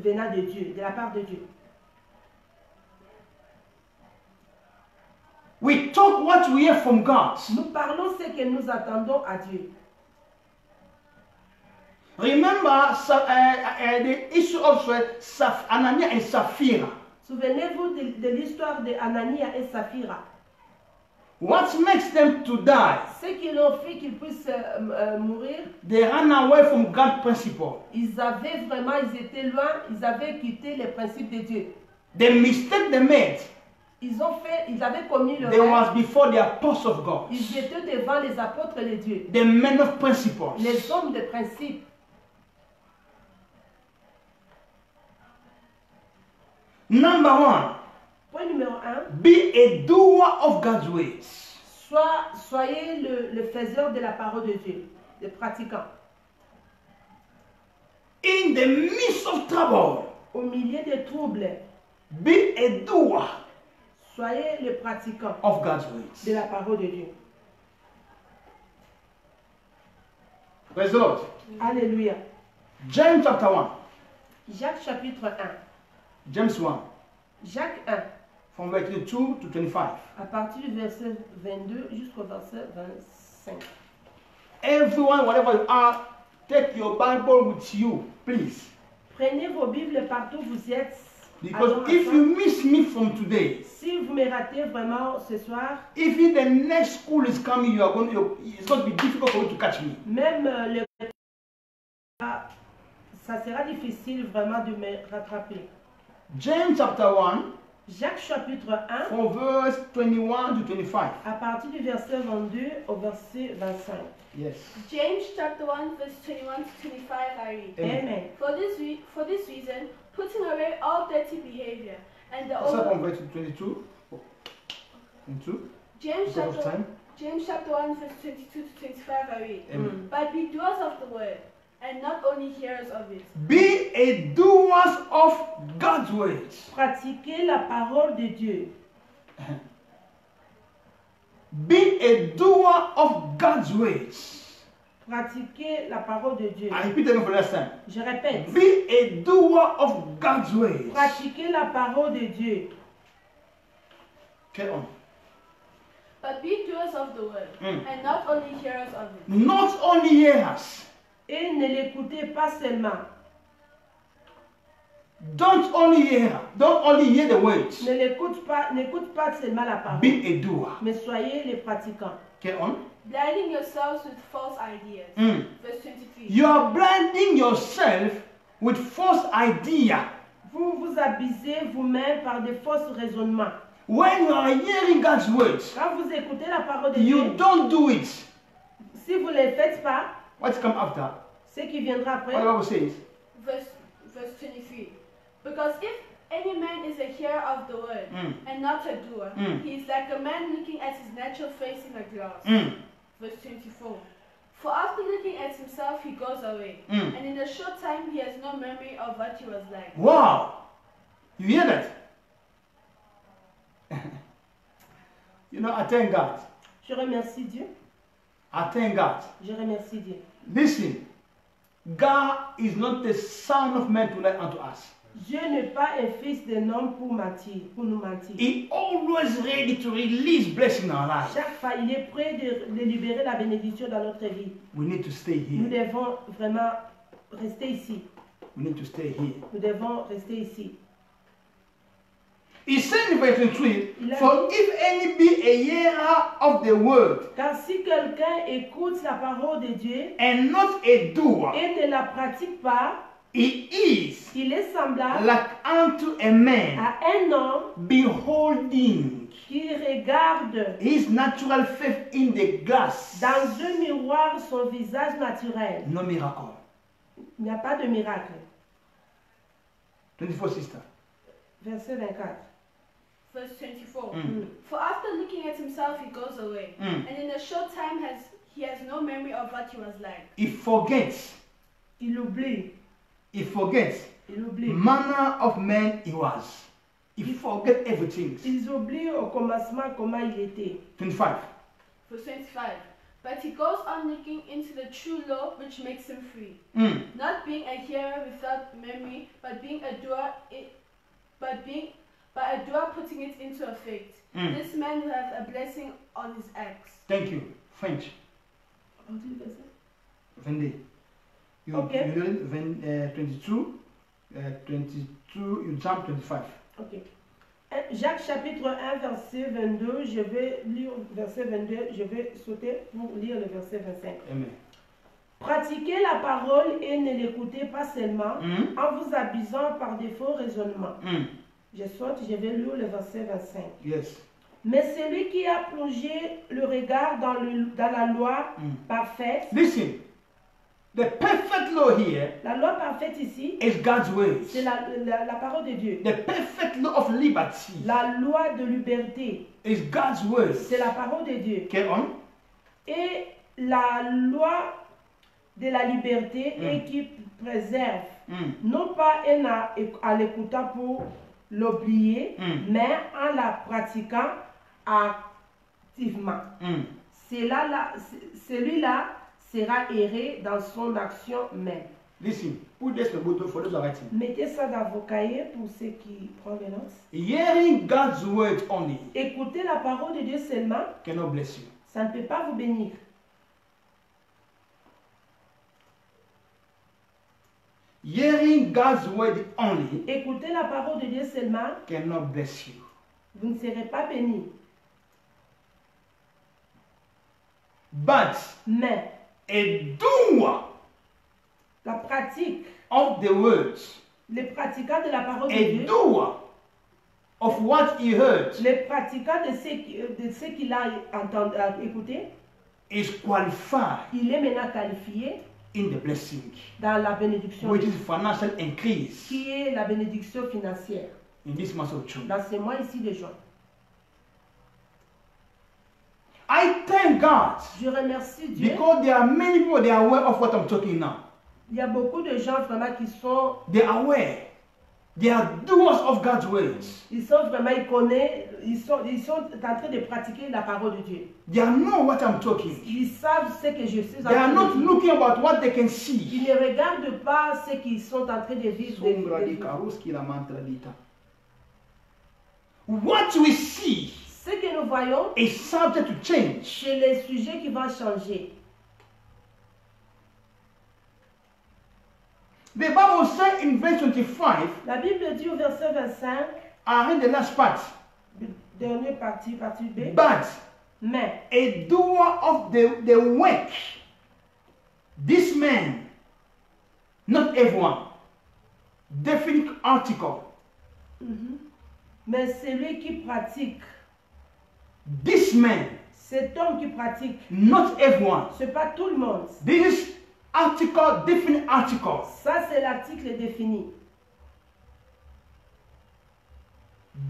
venant de Dieu, de la part de Dieu. We talk what we hear from God. Nous parlons ce que nous attendons à Dieu. Remember the issue of Ananias and Sapphira. Souvenez-vous de l'histoire de Anania et Saphira. What makes them to die? Ce qui l'ont fait qu'ils puissent mourir, They ran away from God's principle. ils avaient vraiment, ils étaient loin, ils avaient quitté les principes de Dieu. The mistake they made, Ils avaient commis le they was rêve. before the apostles of God. Ils étaient devant les apôtres de Dieu, The men of principles. les hommes de principe. Number one, Point numéro 1, be a doer of God's ways. soyez le faiseur de la parole de Dieu, le pratiquant. In the midst of trouble, Au milieu des troubles, be a doer soyez le pratiquant of God's de ways. la parole de Dieu. Praise the Lord. Alléluia. James chapter 1. Jacques chapitre 1. James 1. Jacques 1, From verse 22 to 25. à partir du verset 22 jusqu'au verset 25. Everyone, wherever you are, take your Bible with you, please. Prenez vos Bibles partout où vous êtes. Because Allons if ensemble. you miss me from today, Si vous me ratez vraiment ce soir, if the next school is coming, it's going to be difficult for you to catch me. même ça sera difficile vraiment de me rattraper. James chapter 1, Jacques chapitre 1, from verse 21 to 25. à partir du verset 22 au verset 25. Yes. James chapter 1 verse 21 to 25 I read. Amen. Amen. For this reason, putting away all dirty behavior and the Start over... from verse 22. 22. James Because of time. chapter 1 verse 22 to 25 I read. Amen. But be doers of the word, and not only hearers of it. Be a doers of God's words. Pratiquez la parole de Dieu. Be a doer of God's words. Pratiquez la parole de Dieu. I repeat again for the last time. Je répète. Be a doer of God's words. Pratiquez la parole de Dieu. Carry on. But be doers of the word, and not only hearers of it. Not only hearers. Et ne l'écoutez pas seulement. Don't only hear the words. N'écoute pas seulement la parole, Be a doer. mais soyez les pratiquants. Get on. Blinding yourselves with false ideas. Verse 23. You are blinding yourself with false idea. Vous vous abusez vous-même par de fausses raisonnements. When you are hearing God's words, Quand vous écoutez la parole de you Dieu, don't do it. si vous ne le faites pas, What's come after? ce qui viendra après, What the Bible says. Verse 23. Because if any man is a hearer of the word and not a doer, he is like a man looking at his natural face in a glass. Verse 24. For after looking at himself, he goes away, and in a short time he has no memory of what he was like. Wow! You hear that? You know, I thank God. je remercie Dieu. I thank God. Je remercie Dieu. Listen, God is not the son of man to lie unto us. Dieu n'est pas un fils d'un homme pour mentir, pour nous mentir. He always ready to release blessing in our lives. Chaque fois, il est prêt de libérer la bénédiction dans notre vie. We need to stay Nous here. devons vraiment rester ici. We need to stay here. Nous devons rester ici. He said in verse 23, for if any be a hearer of the word Car si quelqu'un écoute la parole de Dieu and not a doer, et ne la pratique pas, he is il est semblable like unto a man à un homme beholding qui regarde his natural face in the glass. dans un miroir son visage naturel. No miracle. Il n'y a pas de miracle. 24 sister. Verset 24. Verse 24. For after looking at himself, he goes away, and in a short time he has no memory of what he was like. He forgets. Il oublie. He forgets Il oublie. manner of man he was. He forget everything. Ils oublient au commencement comment il était. 25. Verse 25. But he goes on looking into the true law which makes him free, not being a hearer without memory, but being a doer, but a doer putting it into effect. This man will have a blessing on his acts. Thank you. French. 22. You, Okay. you read 22. 22. You jump 25. Ok. Jacques chapitre 1, verset 22. Je vais lire verset 22. Je vais sauter pour lire le verset 25. Amen. Pratiquez la parole et ne l'écoutez pas seulement en vous abusant par des faux raisonnements. Je saute, je vais lire le verset 25. Yes. Mais celui qui a plongé le regard dans la loi parfaite, Listen. The perfect law here la loi parfaite ici, is God's ways. c'est la parole de Dieu. The perfect law of liberty La loi de liberté, is God's words. c'est la parole de Dieu. Get on. Et la loi de la liberté est qui préserve, non pas en l'écoutant pour l'oublier, mais en la pratiquant activement. Celui-là sera erré dans son action même. Listen. Put this in the book for those who are writing. Mettez ça dans vos cahiers pour ceux qui prennent les notes. Hearing God's word only Écoutez la parole de Dieu seulement, cannot bless you. ça ne peut pas vous bénir. Hearing God's word only Écoutez la parole de Dieu seulement, cannot bless you. vous ne serez pas bénis. But Mais a doer la pratique, of the words, les pratiquants de la parole de a Dieu, doer of what he heard les pratiquants de ce qu'il a écouté, is qualified il est maintenant qualifié in the blessing, dans la bénédiction, which is financial increase qui est la bénédiction financière, in this month of June. dans ce mois ici de juin. I thank God Je remercie Dieu. because there are many people they are aware of what I'm talking now. Il y a beaucoup de gens vraiment qui sont, They are aware. They are doers of God's words. ils connaissent, ils sont en train de pratiquer la parole de Dieu. They know what I'm talking. Ils savent ce que je suis en They are train not de vivre. looking about what they can see. Ils ne regardent pas ce qu'ils sont en train de vivre. What we see, Ce que nous voyons, is subject to change. c'est les sujets qui vont changer. The Bible says in verse 25, La Bible dit au verset 25, I read the last part, dernière partie, partie B, but mais a doer of the work, this man, not everyone, definite article, mais celui qui pratique, this man, cet homme qui pratique, not everyone. c'est pas tout le monde. This article, definite article. Ça, c'est l'article défini.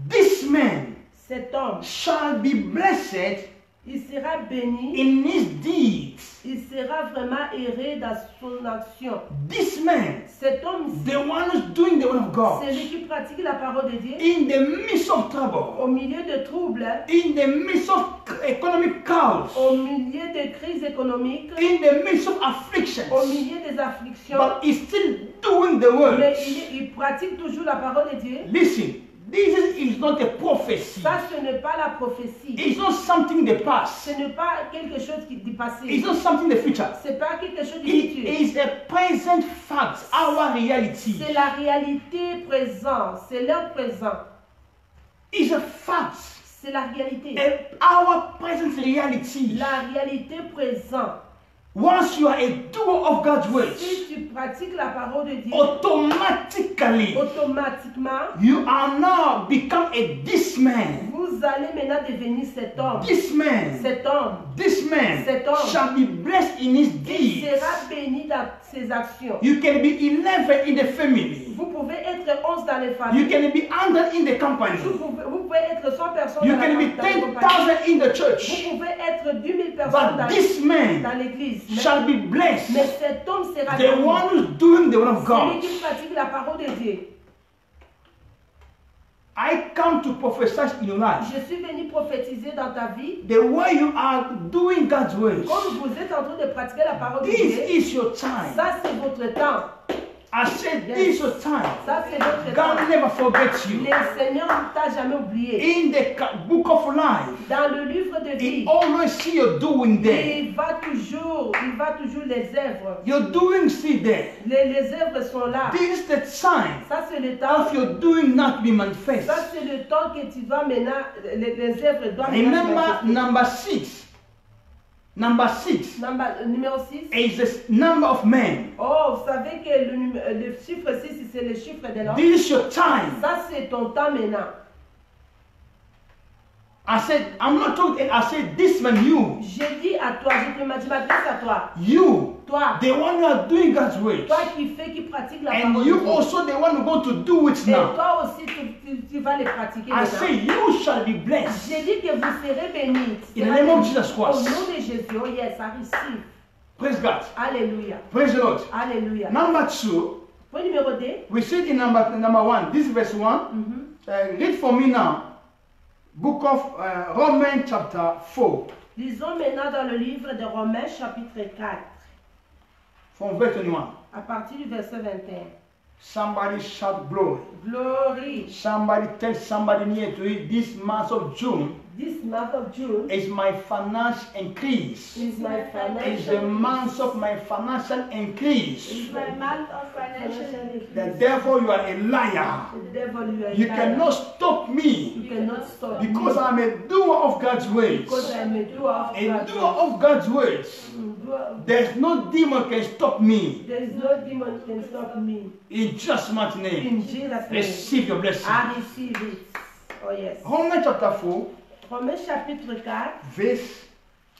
This man Cet homme, shall be blessed il sera béni, in his deeds. il sera vraiment heureux dans son action. This man, Cet homme, the one who's doing the word of God, celui qui pratique la parole de Dieu, in the midst of au trouble, milieu de troubles, in the midst of economic chaos, au milieu de crises économiques, in the midst of afflictions, au milieu des afflictions, but he's still doing the word. mais il pratique toujours la parole de Dieu. Listen, this is not a prophecy. Ça, ce n'est pas la prophétie. It's not something in the past. Ce n'est pas quelque chose du passé. It's not something in the future. Ce n'est pas quelque chose du It futur. is a present fact, our reality. C'est la réalité présente. C'est l'heure présent. It's a fact. C'est la réalité. Our present reality. La réalité présente. Once you are a doer of God's words, Si tu pratiques la parole de Dieu, automatically automatiquement, you are now become a this man. vous allez maintenant devenir cet homme. This man. Cet homme. This man Cet homme. shall be blessed in his Il deeds. sera béni dans ses actions. You can be 11 in the family. Vous pouvez être 11 dans les You familles. can be 100 in the company. Vous pouvez être 100 personnes You dans la can be dans les compagnies. 10,000 in the church. Vous pouvez être 10 000 personnes But this dans man l'église. shall be blessed. Mais cet homme sera The béni. one who's doing the word of Celui God. qui pratique la parole de Dieu. I come to prophesy in your life. Je suis venu prophétiser dans ta vie. The way you are doing God's words. Comme vous êtes en train de pratiquer la parole de This Dieu, is your time. ça c'est votre temps. I said this is your time. Ça c'est votre God temps. never forgets you. Le Seigneur ne t'a jamais oublié. In the book of life, Dans le livre de He vie, always see you doing there. il va toujours les œuvres. You're doing see there. Les œuvres sont là. This is the sign Ça c'est le temps. of your doing not be manifest. Ça c'est le temps que tu dois maintenant, les œuvres doivent Remember manifester. number 6. Number 6 Numéro 6. is the number of men. Oh, vous savez que le chiffre 6, c'est le chiffre de l'homme. This is your time. Ça, c'est ton temps maintenant. I said, I'm not talking, I said this man, you. Je dis à toi, je m'adresse à toi. You, Toi, the one who are doing God's work. toi qui pratique la And parole you de Dieu. also the one who's going to do it Et now. toi aussi, tu vas les pratiquer I maintenant. say you shall be blessed. J'ai dit que vous serez bénis. In the name of Jesus Au Christ. nom de Jésus, oh yes, I receive. Praise God. Alléluia. Praise the Lord. Alléluia. Number 2, Point numéro 2. we see it in number 1. This is verse 1. Read for me now. Book of Romans chapter 4. Lisons maintenant dans le livre de Romains chapitre 4, From verse 21. à partir du verset 21. Somebody shout glory. Glory. Somebody tell somebody near to you, this month of June This month of June is my financial increase. is my It's the financial month of my financial increase. It's my month of financial The devil, you are a liar. The devil, you are You a liar. cannot stop me You cannot stop because me. I'm a doer of God's words. Because I am a doer of A God's doer word. of God's words. There's no demon can stop me. There is no demon can stop me. In Jesus' mighty name, In Jesus' name, receive your blessing. I receive it. Oh yes. Romans chapter 4, Romains chapitre 4, verse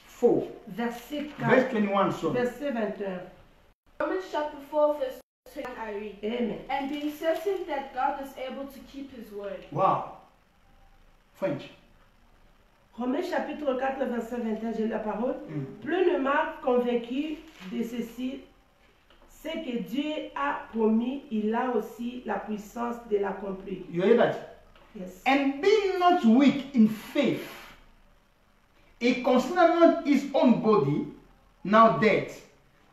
4. verset Verse 4, 21, sorry. verset 21. Romans chapter 4 verse 21 I read. Amen. And being certain that God is able to keep his word. Wow. French. Romains chapitre 4, verset 21, j'ai la parole. Pleinement convaincu de ceci, c'est que Dieu a promis, il a aussi la puissance de l'accomplir. You hear that? Yes. And being not weak in faith, he considered not his own body, now dead,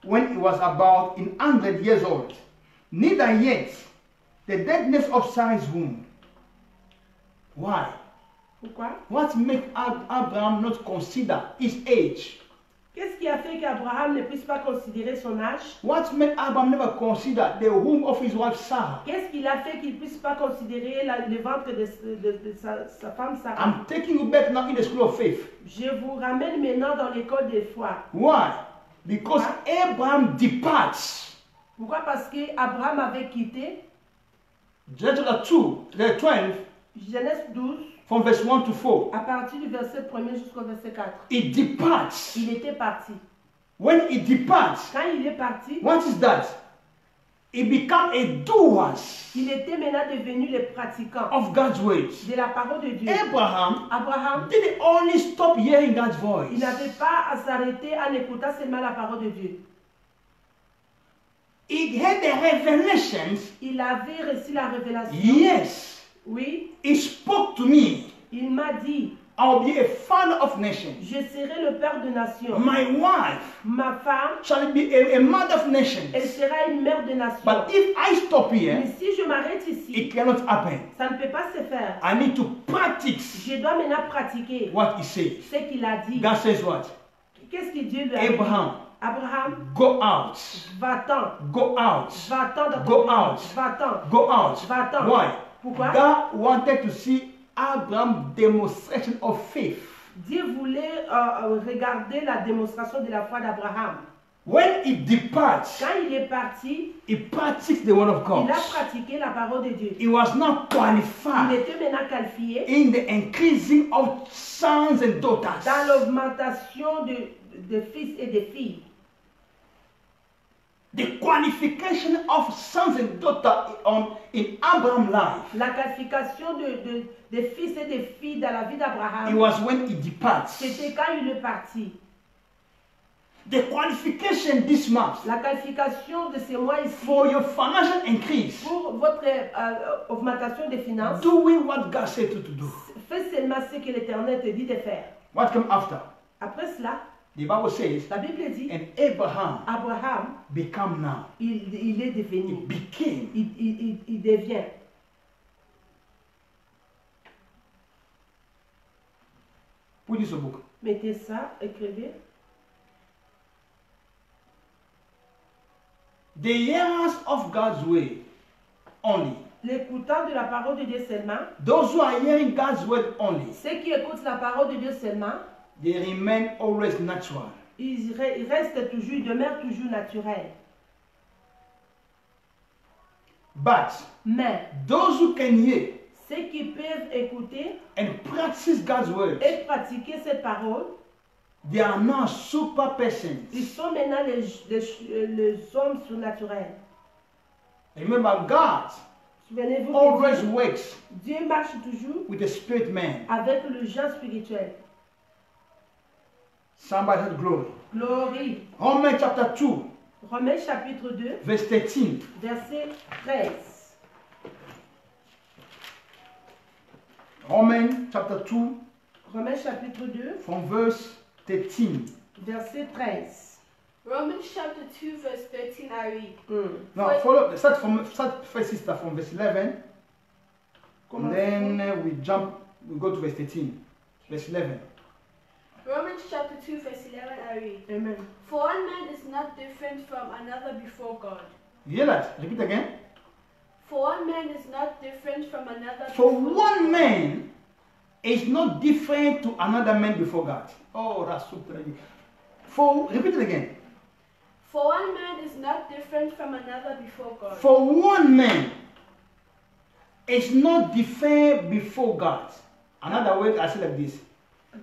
when he was about 100 years old, neither yet the deadness of Sarah's womb. Why? Pourquoi? What made Abraham not consider his age? Qu'est-ce qui a fait qu'Abraham ne puisse pas considérer son âge? What made Abraham never consider the womb of his wife Sarah? Qu'est-ce qui a fait qu'il ne puisse pas considérer le ventre de sa femme Sarah? I'm taking you back now in the school of faith. Je vous ramène maintenant dans l'école des foi. Why? Because Abraham departs. Pourquoi? Parce qu'Abraham avait quitté Genesis 2, the 12, Genèse 12, from verse 1 to 4. à partir du verset 1er jusqu'au verset 4. He departs. Il était parti. When he departs, Quand il est parti, what is that? He became a doer il était maintenant devenu le pratiquant of God's words. de la parole de Dieu. Abraham, Didn't only stop hearing God's il voice. n'avait pas à s'arrêter en écoutant seulement la parole de Dieu. He had the revelations. Il avait reçu la révélation. Yes. Oui, He spoke to me. il m'a dit, I'll be a father of nations. je serai le père de nations. My wife Ma femme, shall be a mother of nations. elle sera une mère de nations. But if I stop Mais here, si je m'arrête ici, it cannot happen. ça ne peut pas se faire. I need to practice Je dois maintenant pratiquer what he says. ce qu'il a dit. God says what? Qu'est-ce que Dieu lui a dit? Abraham, Abraham, go out. va-t'en. Go out. Va-t'en dans Go ton pays. out. Va-t'en. Go out. Va-t'en. Why? Pourquoi? God wanted to see Abraham's demonstration of faith. Dieu voulait regarder la démonstration de la foi d'Abraham. When he departs, Quand il est parti, he practiced the word of God. il a pratiqué la parole de Dieu. He was not Il qualified était maintenant qualifié in the increasing of sons and daughters. dans l'augmentation de fils et de filles. The qualification of sons and daughters in Abraham's life. La qualification de fils et de filles dans la vie It d'Abraham, was when he departs. c'était quand il est parti. The qualification this month La qualification de ces mois ici for your financial increase. pour votre augmentation des finances, Doing what God said to do. fais seulement ce que l'Éternel te dit de faire. What came after? Après cela, The Bible says, la Bible dit, and Abraham Abraham, became now. il est He devenu, became. il devient. Put this in a book. Mettez ça, écrivez. The hearers of God's way only. L'écoutant de la parole de Dieu seulement, Those who are hearing God's word only, ceux qui écoutent la parole de Dieu seulement, they remain always natural. ils restent toujours, ils demeurent toujours naturels. But Mais those who can hear ceux qui peuvent écouter and practice God's word, et pratiquer cette parole, they are now super persons. ils sont maintenant les hommes surnaturels. Remember, God Souvenez-vous always que works Dieu marche toujours with the spirit man. avec le genre spirituel. Somebody said glory. Glorie. Romans chapter 2, Romains chapitre 2, verse 13. verset 13. Romans chapter 2, Romains chapitre 2, from verse 13. verset 13. Romans chapter 2 verse 13 I read. Now, start first, sister, from verse 11. And then we go to verse 13. Verse 11. Romans chapter 2 verse 11 I read. Amen. For one man is not different from another before God. You hear that? Repeat again. For one man is not different from another For before one God. man is not different to another man before God. Oh, that's so tragic. Repeat it again. For one man is not different from another before God. For one man is not different before God. Another way I say like this.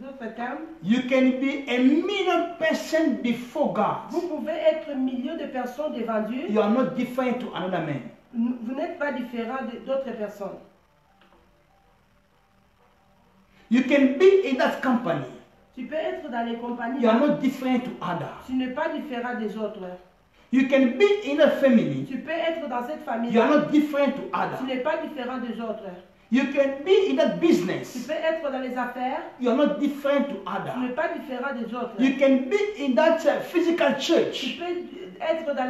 D'autres termes, You can be a million percent before God. vous pouvez être millions de personnes devant Dieu. You are not different to another man. Vous n'êtes pas différent d'autres personnes. You can be in that company. Tu peux être dans les compagnies. You are not different to others. Tu n'es pas différent des autres. You can be in a family. Tu peux être dans cette famille. You are not different to Tu others. n'es pas différent des autres. You can be in that Tu business. peux être dans les affaires, You are not different to tu others. n'es pas différent des autres. You can be in that physical Tu church. peux être dans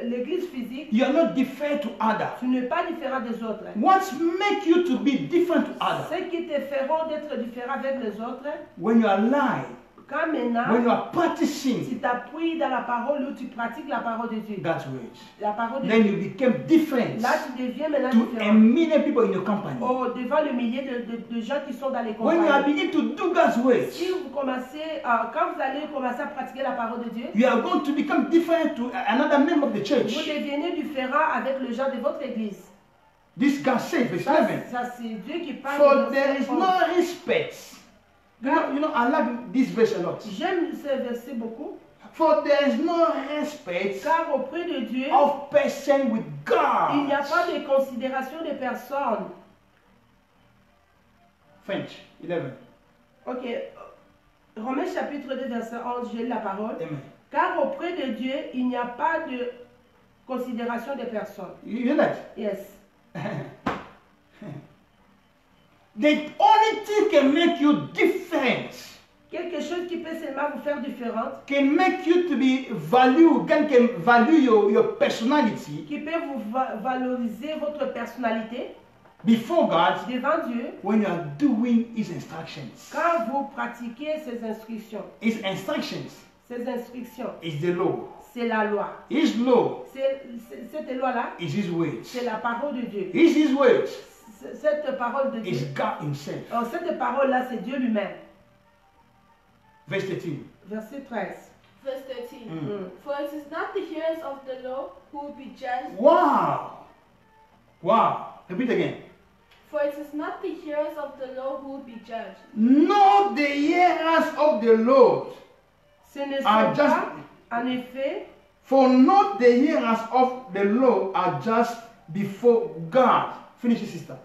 l'église physique, You are not different to others. tu n'es pas différent des autres. What make you to be different to others? Ce qui te feront d'être différent avec les autres, When you are lying, quand maintenant, when you are tu practicing t'appuies dans la parole ou tu pratiques la parole de Dieu. God's words, La parole de then Dieu. you become different Là, tu deviens maintenant to a différent. million people in your company. Oh, devant le millier de gens qui sont dans les When you are compagnies. beginning to do God's words, Si vous commencez, quand vous allez commencer à pratiquer la parole de Dieu, you are going to become different to another member of the vous church. devenez différent avec le gens de votre église. This God says, verse Ça, 11. ça, c'est Dieu qui parle. For dans there is cette no forme. respect. You know, I like this verse a lot. J'aime ce verset beaucoup, For there is no respect car auprès de Dieu, of person with il n'y a God. pas de considération de personne. French 11. Ok. Romains chapitre 2, verset 11, j'ai la parole. Amen. Car auprès de Dieu, il n'y a pas de considération de personne. You hear that? Yes. The only thing can make you different, Quelque chose qui peut seulement vous faire différente, can make you to be value, can value your personality qui peut vous valoriser votre personnalité before God devant Dieu when you are doing His instructions. quand vous pratiquez ses instructions. His instructions Ces instructions, is the law. c'est la loi. His law Cette loi-là, is His words. c'est la parole de Dieu. His words Cette parole de is Dieu, God Himself. alors, cette parole-là, c'est Dieu lui-même. Verse 13. Verset 13. Verse 13. Mm. For it is not the hearers of the law who will be judged, Wow. Wow. Repeat again. for it is not the hearers of the law who will be judged, Not the hearers of the Lord. Ce ne sont Ah, just- pas, en effet, For not the hearers of the law are just before God. Finish it, sister.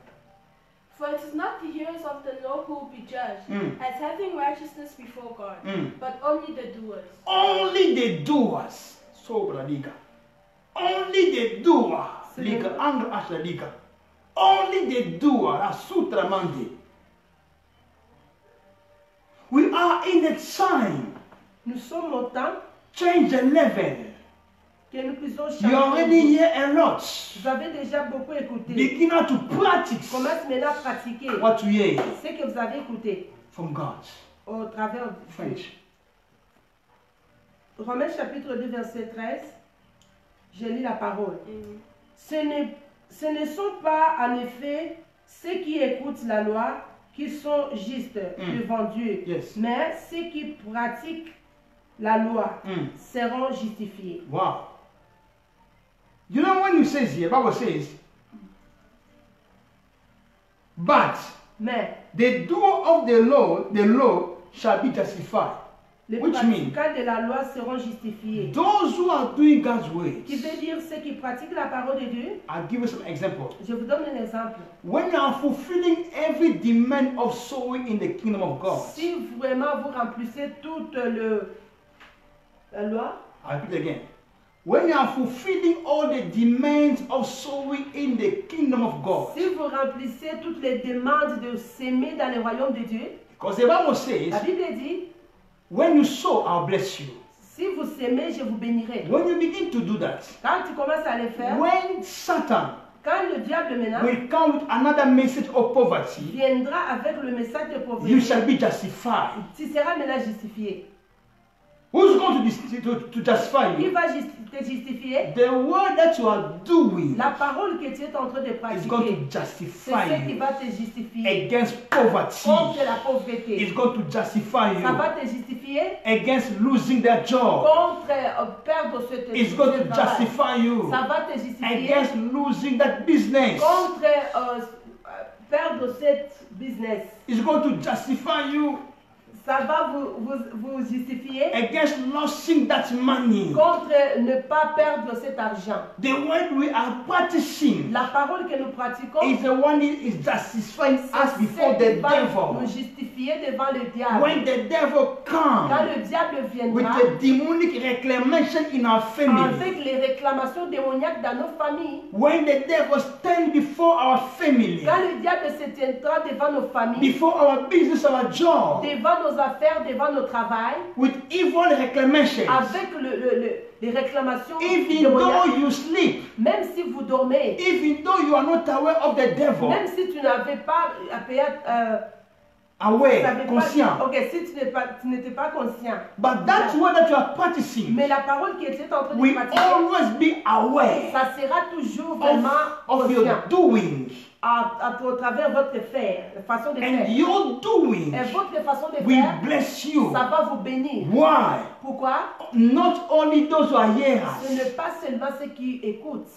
for it is not the hearers of the law who will be judged, Mm. as having righteousness before God, Mm. but only the doers. Only the doers. Sobra liga. Only the doer. Liga. Angra asha liga. Only the doer. La sutra mandi. We are in a time. nous sommes au temps Change the level. que nous puissions You already changer. hear a lot. Vous avez déjà beaucoup écouté. Begin now to practice Commence maintenant à pratiquer what you hear ce que vous avez écouté from God. au travers du French. Romains chapitre 2, verset 13. Je lis la parole. Ce ne sont pas en effet ceux qui écoutent la loi qui sont justes devant Dieu, Yes. mais ceux qui pratiquent la loi Mm. seront justifiés. Wow. You know when you says here, Bible says, but Mais the doer of the law shall be justified. les Which means- pratiquants de la loi seront justifiés. Those who are doing God's Qui ways. veut dire ceux qui pratiquent la parole de Dieu. I'll give you some example. Je vous donne un exemple. When you are fulfilling every demand of sowing in the kingdom of God, Si vraiment vous remplissez toute la loi, I'll repeat again. When you are fulfilling all the demands of sowing in the kingdom of God, si vous remplissez toutes les demandes de s'aimer dans le royaume de Dieu, because the Bible says, la Bible dit, when you sow, I'll bless you. si vous s'aimez, je vous bénirai. When you begin to do that, Quand tu commences à le faire, when Satan quand le diable maintenant will come with another message of poverty, viendra avec le message de you pauvreté, shall be justified. tu seras maintenant justifié. Who's going to justify Qui you? va te justifier? The word that you are doing La parole que tu es en train de is going pratiquer, to c'est justify ce qui you va te justifier against poverty. contre la pauvreté. It's going to justify Ça va you te justifier against losing that job. contre perdre ce It's going to travail. justify you Ça va te justifier against losing that business. contre perdre cette business. It's going to justify you Ça va vous justifier against losing that money. contre ne pas perdre cet argent. The word we are practicing La parole que nous pratiquons, is the one that is justifying us c'est before ce qui the va devil. nous justifier justifié devant le diable. When the devil Quand comes le diable with viendra the demonic reclamation in our family, avec les réclamations démoniaques dans nos familles, when the devil stands before our family, quand le diable se tiendra devant nos familles, before our business, our job, devant nos affaires, devant nos travail, with evil reclamations, avec les réclamations even démoniaques, though you sleep, même si vous dormez, even though you are not aware of the devil, même si tu n'avais pas aware, conscient, ok, si tu n'étais pas conscient, but that word that you are practicing mais la parole qui était en train de will pratiquer, always be aware ça sera toujours vraiment of your conscient doing, à travers votre faire, la façon de and faire. your doing Et votre façon de will faire, bless you. ça va vous bénir. Why? Pourquoi? Not only those who are Ce hearers, n'est pas seulement ceux qui écoutent,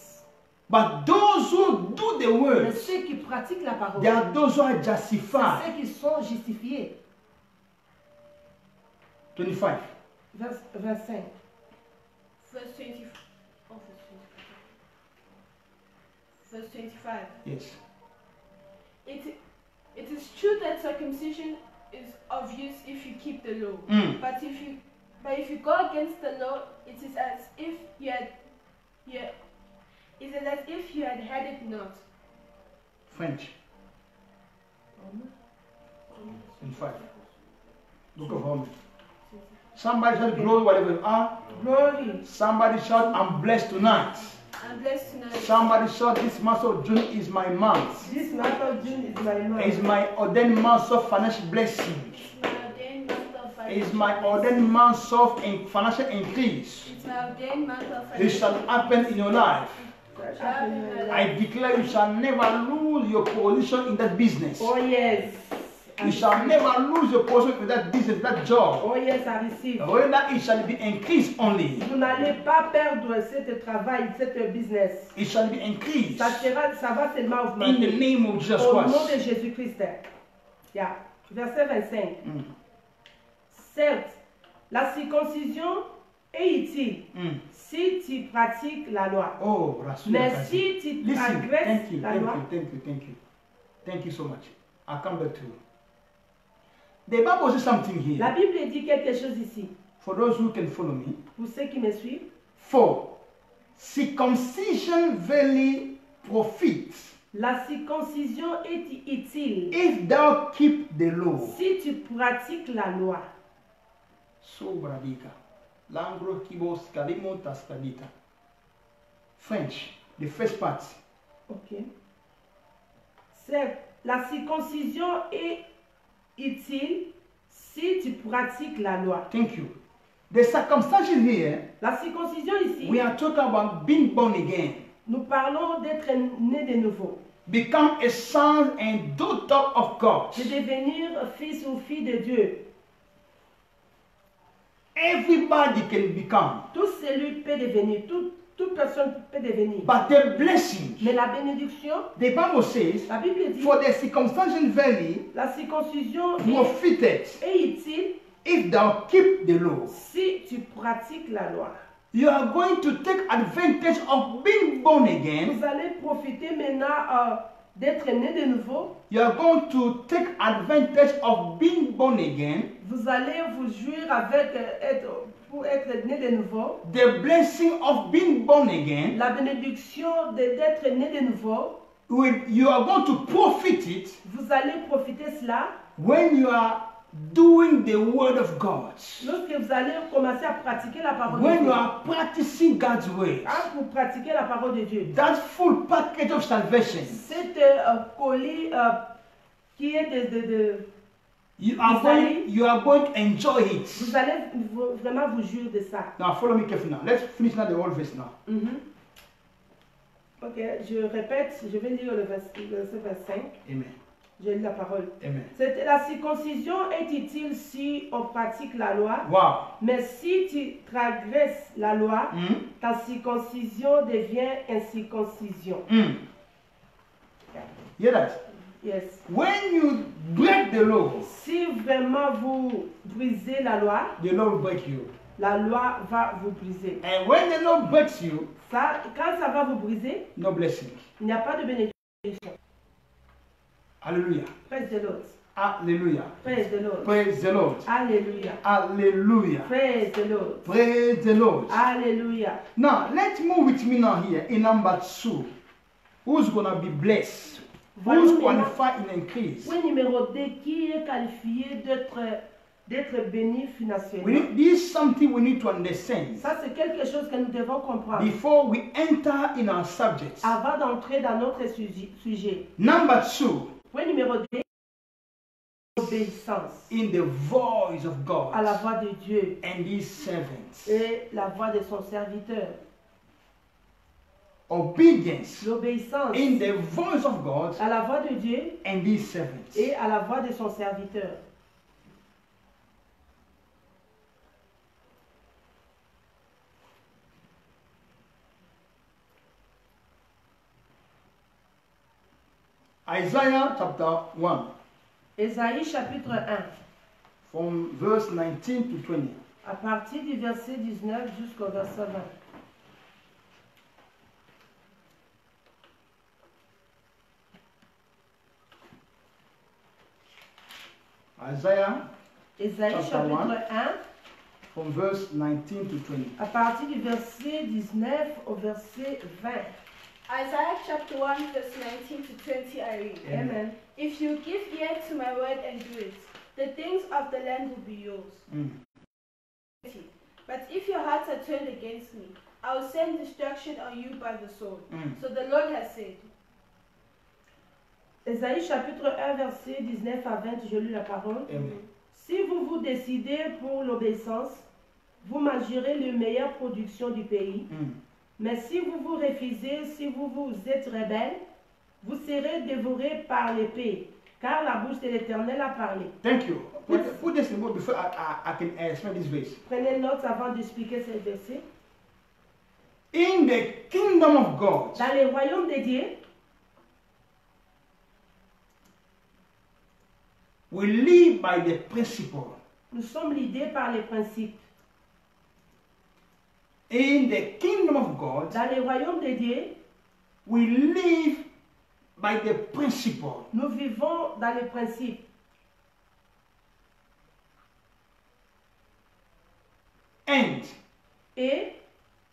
but those who do the mais words, ceux qui pratiquent la parole. they are those who are C'est justified. ceux qui sont justifiés. 25. Vers 25. Verse 20. Oh, verse 25. Yes. It is true that circumcision is of use if you keep the law. Mm. But if you go against the law, it is as if you had it not. French. 25. Book of Romans. Somebody shout glory whatever you are. Glory. Somebody shout I'm blessed tonight. I'm blessed tonight. Somebody shout this month of June is my month. This month of June is my month. It's my ordained month of financial blessing. It's my ordained month of financial increase. It's my ordained month of It shall happen in your life. I I declare you shall never lose your position in that business. Oh yes. You shall never lose your position in that business, that job. Oh yes, I receive. Rather, it shall be increased only. Vous n'allez pas perdre ce travail, ce business. It shall be increased Ça va seulement in the augmenter. name of Jesus Au nom de Christ. Jésus-Christ. Yeah. Verset 25. Mm. Certes, la circoncision est utile si tu pratiques la loi. Oh, Rasul. Mais si tu Listen, transgresses thank you, la thank loi, you, thank you, thank you. Thank you so much. I'll come back to you. The Bible says something la here. Bible dit quelque chose ici. For those who can follow me. Pour ceux qui me suivent, For circumcision verily profits la circoncision est utile if thou keep the law. si tu pratiques la loi. So bradika. Langro kibos kalimo taskadita. French, the first part. Ok. Certes, la circoncision est utile si tu pratiques la loi. Thank you. The circumcision here, La circoncision ici, we are talking about being born again. nous parlons d'être né de nouveau, Become a son and daughter of God. de devenir fils ou fille de Dieu. Everybody can become. Tout celui peut devenir, toute personne peut devenir. But the blessing, Mais la bénédiction, the Bible says, la Bible dit, for the circumcision verily la circoncision profited est utile if thou keep the law. si tu pratiques la loi. You are going to take advantage of being born again. Vous allez profiter maintenant d'être né de nouveau. You are going to take advantage of being born again. Vous allez vous jouir avec pour être né de nouveau. The blessing of being born again, La bénédiction d'être né de nouveau. you are going to profit it Vous allez profiter cela when you are doing the word of God. lorsque vous allez commencer à pratiquer la parole de When Dieu. you are practicing God's ways. Pour pratiquer la parole de Dieu. That full package of salvation. Cet colis qui est You are going to enjoy it. vous allez vraiment vous jouir de ça. Now follow me carefully now. Let's finish now the whole verse now. Ok, je répète, je vais lire le verset 25. Amen. Je lis la parole. Amen. La circoncision est utile si on pratique la loi. Wow. Mais si tu transgresses la loi, ta circoncision devient incirconcision. Hear that? Yes. When you break the law, Si vraiment vous brisez la loi, the law will break you. la loi va vous briser. And when the law breaks you, Quand ça va vous briser, no blessing. il n'y a pas de bénédiction. Hallelujah. Praise the Lord. Hallelujah. Praise the Lord. Praise the Lord. Hallelujah. Hallelujah. Praise the Lord. Praise the Lord. Hallelujah. Now, let's move with me now here in number 2. Who's going to be blessed? Who's qualified in increase? Point numéro 2, qui est qualifié d'être béni financièrement? This is something we need to understand Ça, c'est quelque chose que nous devons comprendre before we enter in our subjects. avant d'entrer dans notre sujet. Number 2, Point numéro 2, obéissance in the voice of God à la voix de Dieu and His servants. et la voix de son serviteur. Obedience L'obéissance in the voice of God à la voix de Dieu and His servants. et à la voix de son serviteur. Isaiah chapter 1, Ésaïe chapitre 1, from verse 19 to 20. à partir du verset 19 jusqu'au verset 20. Isaiah, Ésaïe Chapter chapitre 1, from verse 19 to 20. à partir du verset 19 au verset 20. Isaiah chapter 1 verse 19 to 20 I read. Amen. If you give ear to my word and do it, the things of the land will be yours. But if your hearts are turned against me, I will send destruction on you by the sword. So the Lord has said. Ésaïe chapitre 1 verset 19 à 20, je lis la parole. Amen. Si vous vous décidez pour l'obéissance, vous mangerez les meilleures productions du pays. Mais si vous vous refusez, si vous vous êtes rebelle, vous serez dévorés par l'épée, car la bouche de l'Éternel a parlé. Thank you. Put this in bold before I can explain this verse. Prenez note avant d'expliquer ce verset. In the kingdom of God, Dans le royaume de Dieu, we live by the principle. nous sommes guidés par les principes. In the kingdom of God, Dans le royaume de Dieu, we live by the principle. nous vivons dans les principes. And Et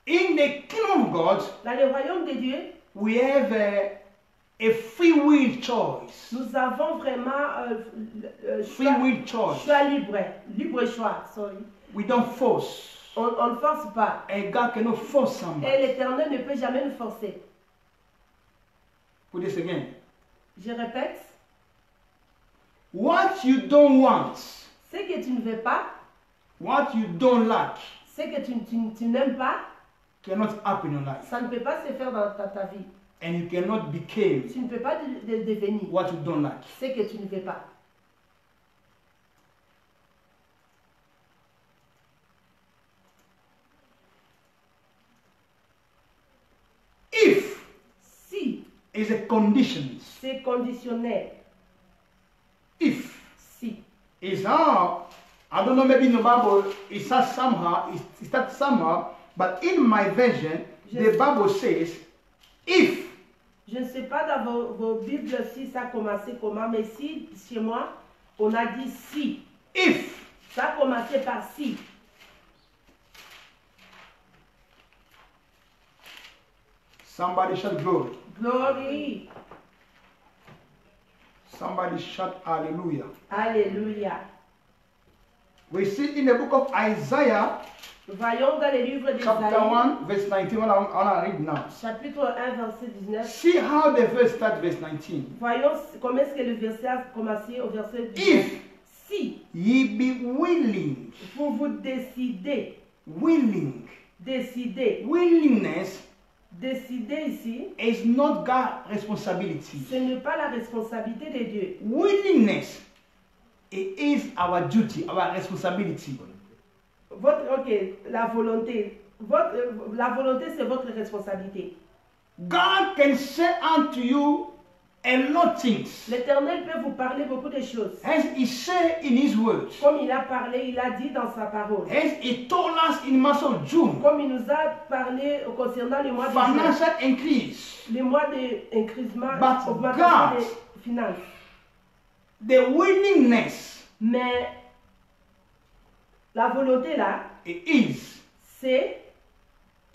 in the kingdom of God, dans le royaume de Dieu, we have a free will choice. nous avons vraiment Free will choice. choix libre, libre choix. Sorry. We don't force. On ne force pas. And God cannot force Et somebody. l'Éternel ne peut jamais nous forcer. Put this again. Je répète, What you don't want, ce que tu ne veux pas, what you don't like, ce que tu n'aimes pas, cannot happen in your life. ça ne peut pas se faire dans ta vie. And you cannot become Tu ne peux pas devenir what you don't like. ce que tu ne veux pas. If Si, is a condition. c'est conditionnel. If Si. is how, I don't know, maybe in the Bible it says somehow, it's that somehow, but in my version, the Bible says, if Je ne sais pas dans vos Bibles si ça a commencé comment, mais si, chez moi, on a dit si. if Ça a commencé par si. somebody shout glory, Glory. somebody shout hallelujah. Alléluia. We see in the book of Isaiah, Voyons dans le livre chapter d'Ésaïe, 1, verse 19, what I want to read now. chapitre 1, verset 19. See how the verse starts, verse 19. Voyons comment est-ce que le verset a commencé au verset 19. If Si ye be willing, vous vous décidez, willingness décider ici, is not God's responsibility. ce n'est pas la responsabilité de Dieu. Willingness, it is our duty, our responsibility. La volonté. La volonté, c'est votre responsabilité. God can say unto you a lot of things. L'Éternel peut vous parler beaucoup de choses. As he said in his words, Comme il a parlé, il a dit dans sa parole. as he told us in the month of June, Comme il nous a parlé concernant le mois de juin, financial increase. le mois d'incrément, But augmentation God- des finances. the willingness Mais la volonté là, it is c'est,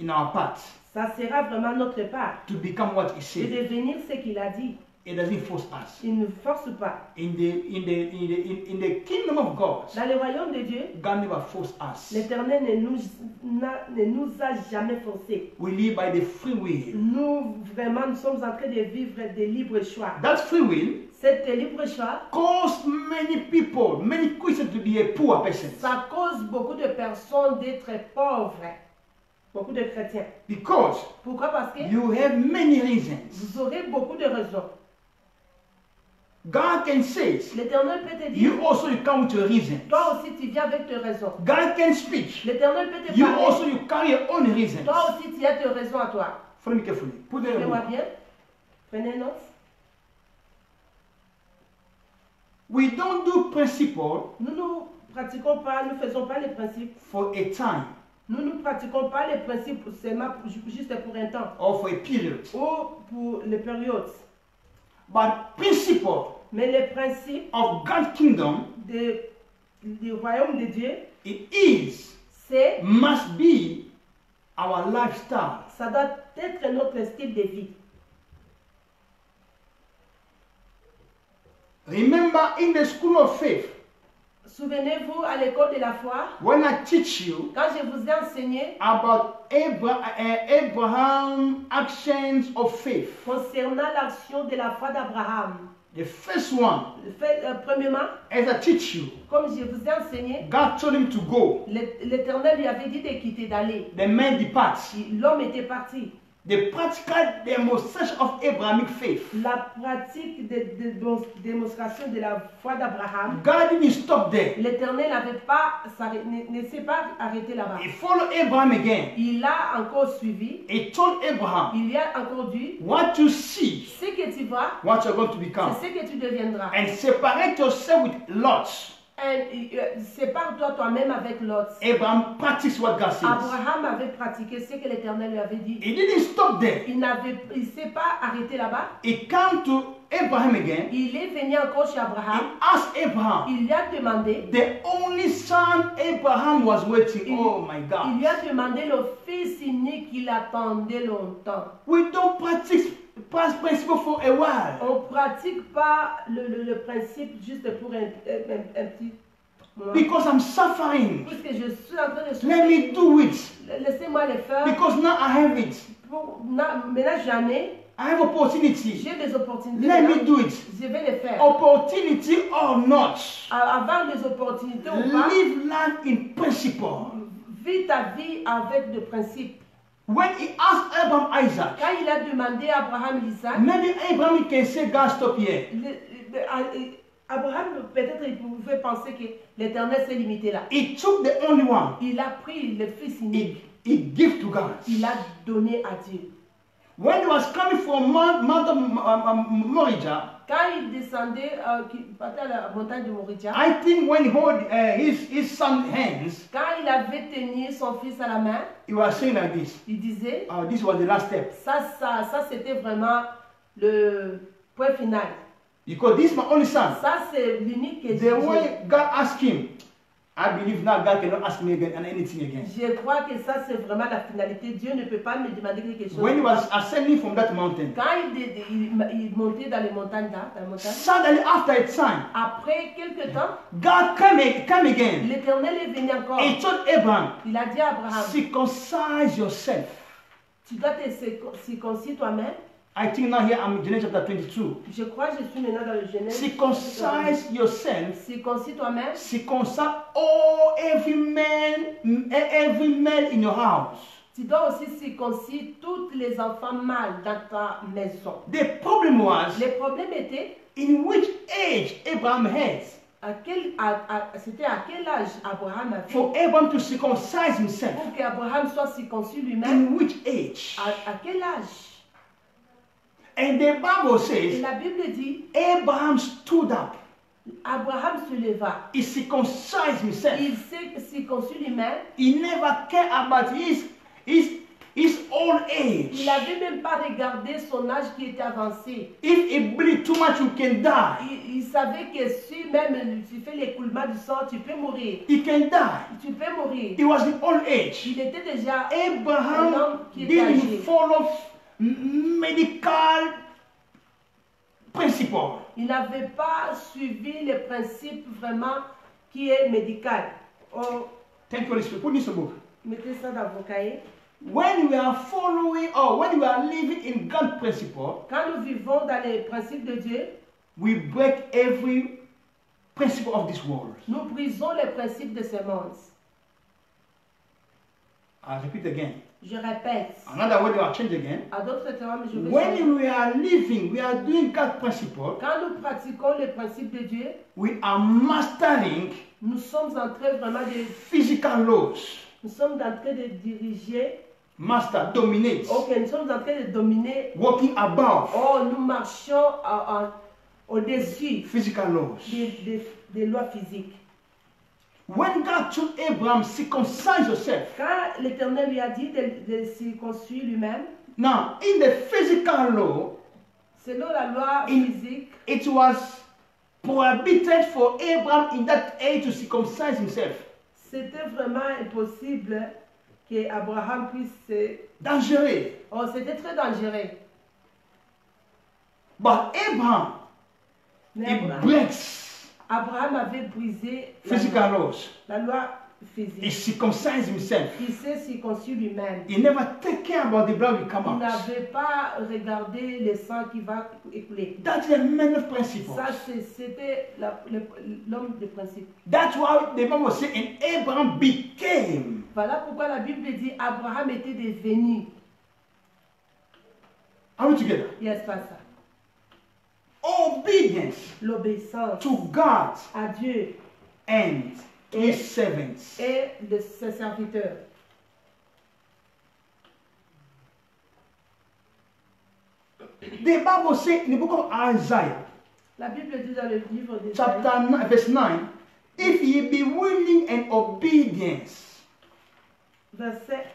in our part ça sera vraiment notre part. to become what he De said. devenir ce qu'il a dit. It doesn't force us. Il ne force pas. In the kingdom of God, Dans le royaume de Dieu, God never forced us. l'Éternel ne nous a jamais forcés. We live by the free will. Nous, vraiment, nous sommes en train de vivre des libres choix. That free will Cet libre choix, caused many people, many Christians to be a poor person. ça cause beaucoup de personnes d'être pauvres. Beaucoup de chrétiens. Because Pourquoi? Parce que you have many reasons. vous aurez beaucoup de raisons. God can say, L'Éternel peut te dire, you also you come with your reasons. toi aussi tu viens avec tes raisons. God can speak. L'Éternel peut te You parler, also you carry your own reasons. toi aussi tu as tes raisons à toi. Follow me carefully. Put them Suivez-moi away. bien. Prenez note. We don't do principle Nous ne pratiquons pas, nous ne faisons pas les principes. for a time Nous ne pratiquons pas les principes seulement juste pour un temps or for a period. ou pour les périodes. But principle Mais les principes of God's kingdom, du royaume de Dieu, it is, c'est, must be our lifestyle. ça doit être notre style de vie. Remember in the school of faith, Souvenez-vous à l'école de la foi, when I teach you quand je vous ai enseigné about Abraham actions of faith, concernant l'action de la foi d'Abraham. the first one, Premièrement, as I teach you, comme je vous ai enseigné, God told him to go. l'Éternel lui avait dit de quitter, d'aller. The man departs. L'homme était parti. The practical demonstration of Abrahamic faith. La pratique de démonstration de la foi d'Abraham, God didn't stop there. l'Éternel ne s'est pas arrêté là-bas. He followed Abraham again. Il a encore suivi. He told Abraham, Il y a encore dit, what you see, ce que tu vois, what you're going to become. c'est ce que tu deviendras. And separate yourself with Lot. Sépare-toi toi-même avec Lot. Abraham practiced what God says. Abraham avait pratiqué ce que l'Éternel lui avait dit. He didn't stop there. Il ne s'est pas arrêté là-bas. He came to Abraham again. Il est venu encore chez He Abraham. asked Abraham. Il lui a demandé, The only son Abraham was waiting. Oh my il God. lui a demandé le fils unique qu'il attendait longtemps. We don't practice past principle for a while. On ne pratique pas le principe juste pour un petit moment. Because I'm suffering. Puisque je suis en train de Let souffrir, me do it. laissez-moi le faire. Because now I have it. Maintenant, j'en ai. I have opportunity. J'ai des opportunités. Let me maintenant, do it. je vais les faire. Opportunity or not. Avoir des opportunités ou pas, Live life in principle. vis ta vie avec des principes. When he asked Abraham Isaac, Quand il a demandé à Abraham l'Isaac, maybe Abraham can say, God, stop here. Abraham, peut-être il pouvait penser que l'Éternel s'est limité là. He took the only one. Il a pris le fils unique. He gave to God. Il a donné à Dieu. When he was coming from Mount Moriah, Quand il descendait, qu'il partait à la montagne de Moriah, I think when he held his son's hands, quand il avait tenu son fils à la main, he was saying like this. il disait, This was the last step. ça c'était vraiment le point final. Because this is my only son. Ça c'est l'unique que The j'ai. way God asked him, I believe now God cannot ask me again and anything again. Je crois que ça c'est vraiment la finalité. Dieu ne peut pas me demander quelque chose. When he was ascending from that mountain, Quand il montait dans les montagnes là, dans les montagnes, suddenly after a time, après quelque temps, God came again. l'Éternel est venu encore. He told Abraham, Il a dit à Abraham, circumcise yourself. tu dois te circoncire toi-même. I think now here I'm in Genesis chapter 22. Je crois que je suis maintenant dans le Genèse. Circumcise yourself. Circoncire toi-même. Circumcise every male in your house. Tu dois aussi circoncire tous les enfants mâles dans ta maison. The problem was, Le problème était, in which age Abraham has c'était à quel âge Abraham avait for Abraham to circumcise himself. pour qu'Abraham soit circoncis lui-même. In which age? À quel âge? And the Bible Et says, la Bible dit, Abraham stood up. Abraham se leva. He circumcised himself. Il s'est circoncis lui-même. He never cared about his his old Il age. n'avait même pas regardé son âge qui était avancé. If it bleed too much, you can die. Il savait que si même tu fais l'écoulement du sang, tu peux mourir. He can die. Tu peux mourir. He was in old age. Il était déjà Abraham didn't follow medical principle. Il n'avait pas suivi les principes vraiment qui est médical. Oh, Thank you, Holy Spirit. Put this in the book. mettez ça dans vos cahiers. When we are following or when we are living in God's principle, Quand nous vivons dans les principes de Dieu, we break every principle of this world. nous brisons les principes de ce monde. I repeat again. Je répète. Another way they are changed again. À d'autres termes, je vais changer. When we are living, we are doing God's principle. Quand nous pratiquons les principes de Dieu, We are mastering nous sommes en train vraiment de, physical laws. nous sommes en train de diriger. Master dominates. Ok, nous sommes en train de dominer. Walking above Oh, nous marchons au-dessus physical laws. des lois physiques. When God told Abraham, circumcise yourself. Quand l'Éternel lui a dit de circoncire lui-même, Now, in the physical law, selon la loi In- physique, it was prohibited for Abraham in that age to circumcise himself. c'était vraiment impossible qu'Abraham puisse se... Dangereux. Oh, c'était très dangereux. But Abraham, Mais he Abraham, breaks Abraham avait brisé physical laws. la loi He physique. circumcised himself. Il s'est circoncis lui-même. He never take care about the blood will come Il out. n'avait pas regardé le sang qui va écouler. That's the man of principle. Ça, c'était l'homme de principe. That's why the Bible says, and Abraham became. Voilà pourquoi la Bible dit Abraham était devenu. Are we together? N'est-ce pas ça? Obedience L'obéissance to God à Dieu and to his servants. et de ses serviteurs. The Bible says in the book of Isaiah, La Bible dit dans le livre de chapter 9, verse 9, if ye be willing and obedience, verset,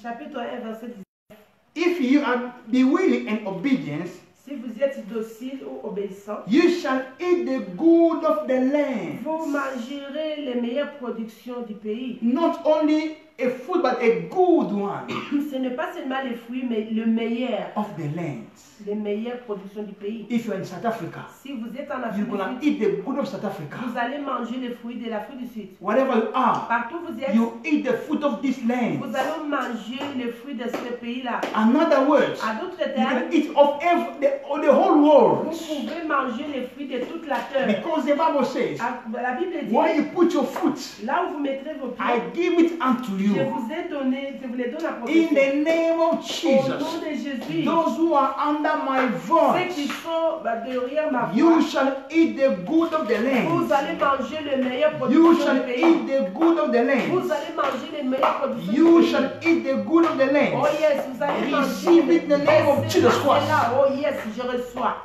chapitre 1, verset 10. if you are be willing and obedience, Si vous êtes docile ou obéissant, you shall eat the good of the land. vous mangerez les meilleures productions du pays. Not only a food, but a good one Ce n'est pas seulement les fruits, mais le meilleur, of the land. les meilleures productions du pays. If you're in South Africa, Si vous êtes en you're Afrique gonna du Sud, eat the good of South Africa. vous allez manger les fruits de l'Afrique du Sud. Wherever you are, Partout où vous êtes, you eat the fruit of this land. vous allez manger les fruits de ce pays-là. In other words, À d'autres you termes, can eat of the whole vous world. pouvez manger les fruits de toute la terre. Because the Bible says, La Bible dit, where you put your foot, là où vous mettrez vos I pieds, give it unto je you. vous ai donné, je vous les donne à In protection. the name of Au nom Jesus, de Jésus, those who are under my ceux qui voice, sont derrière ma you voix, shall eat the good of the vous land. allez manger les meilleures You productions shall du pays. eat the good of the Vous land. allez manger les meilleures productions You du shall pays. eat the good of the Oh land. yes, vous allez manger. Receive it in the name of Laissez Jesus manger Christ. là. Oh yes, je reçois.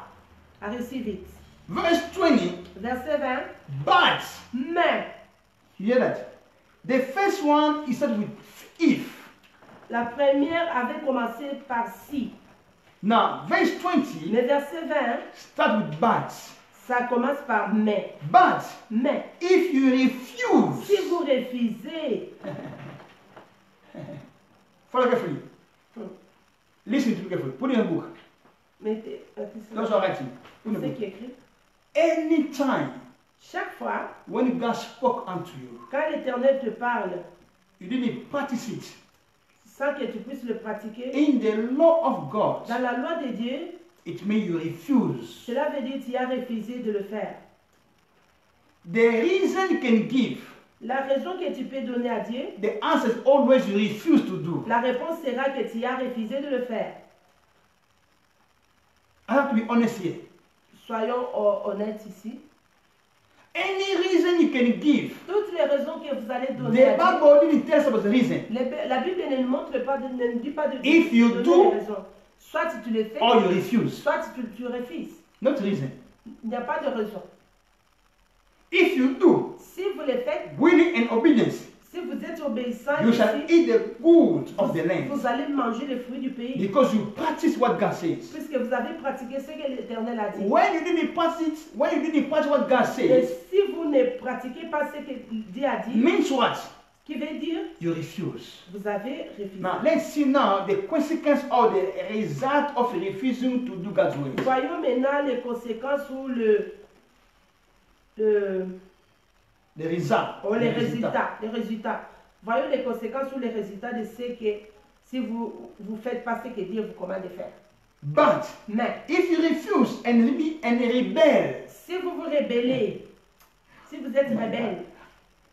Receive it. Verse 20, Verset 20. but, Mais you hear that? The first one is started with if. la première avait commencé par si. Now, verse 20 Le verset 20, start with but. ça commence par mais. But Mais if you refuse, si vous refusez, follow carefully. Listen to me carefully. Put it in a book. mettez, Those who are writing. Put it in c'est a book. qui écrit. Anytime Chaque fois, when God spoke unto you, quand l'Éternel te parle, you didn't practice it. sans que tu puisses le pratiquer, In the law of God, dans la loi de Dieu, it means you refuse. cela veut dire que tu as refusé de le faire. The reason you can give, La raison que tu peux donner à Dieu, the answer is always you refuse to do. la réponse sera que tu as refusé de le faire. I have to be honest here. Soyons honnêtes ici. Any reason you can give, Toutes les raisons que vous allez the donner à Dieu, Bible didn't tell us about the reason. la Bible ne nous montre pas, ne dit pas de If you donner do, les raisons. Soit tu le fais, or you refuse. soit tu refuses. Not reason. Il n'y a pas de raison. If you do, Si vous le faites, willing and obedience, si vous êtes désobéissant you shall ici, eat the good of the land. vous allez manger les fruits du pays. Because you practice what God says. Puisque vous avez pratiqué ce que l'Éternel a dit. When you didn't practice what God Et says, si vous ne pratiquez pas ce que Dieu a dit, means what? qui veut dire You refuse. vous avez refusé. Now let's see now the consequence or the result of refusing to do God's will. Voyons maintenant les conséquences ou The result. les the résultats. Les résultats. Voyons les conséquences ou les résultats de ce que si vous ne faites pas ce que Dieu vous commande de faire. But Mais if you refuse and rebel, si vous vous rébellez, si vous êtes rebelle,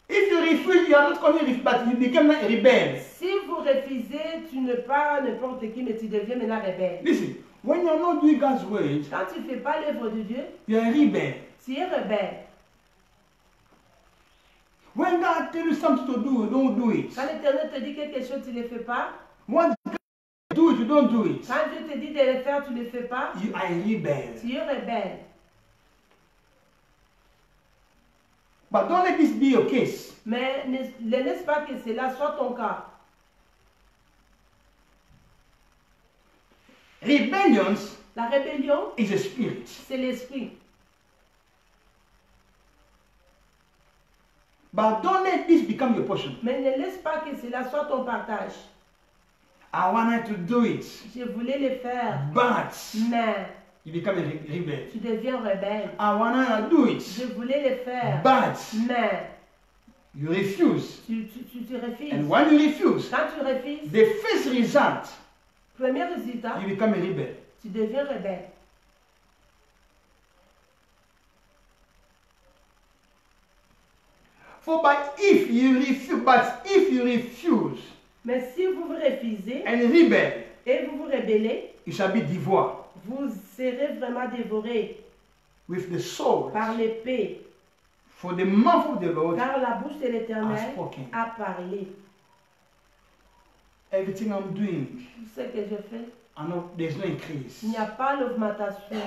if you refuse, you are not calling it, but you become a rebel. si vous refusez, tu n'es pas n'importe qui, mais tu deviens maintenant rebelle. Listen, when you are not doing God's will, Quand tu ne fais pas l'œuvre de Dieu, you are a rebel. tu es rebelle. When God tells you something to do, you don't do it. Quand l'Éternel te dit quelque chose, tu ne le fais pas. What God do it, you don't do it. Quand Dieu te dit de le faire, tu ne le fais pas. You are a rebel. Tu es rebelle. But don't let this be your case. Mais ne laisse pas que cela soit ton cas. Rebellion La rébellion, is a spirit. c'est l'esprit. But don't let this become your portion. Mais ne laisse pas que cela soit ton partage. I wanted to do it, Je voulais le faire, but mais you become a rebel. tu deviens rebelle. I wanted to do it, Je voulais le faire, but mais you refuse. tu refuses. And when you refuse, Quand tu refuses, the first result, premier résultat, you become a rebel. tu deviens rebelle. If you refuse Mais si vous vous refusez and rebel, et vous vous rebellez, you shall be devoured vous serez vraiment dévoré with the sword. par l'épée. For the mouth of the Lord Car la bouche de l'Éternel has spoken. a parlé. Everything I'm doing, Tout ce que je fais, I know there's no increase. il n'y a pas l'augmentation.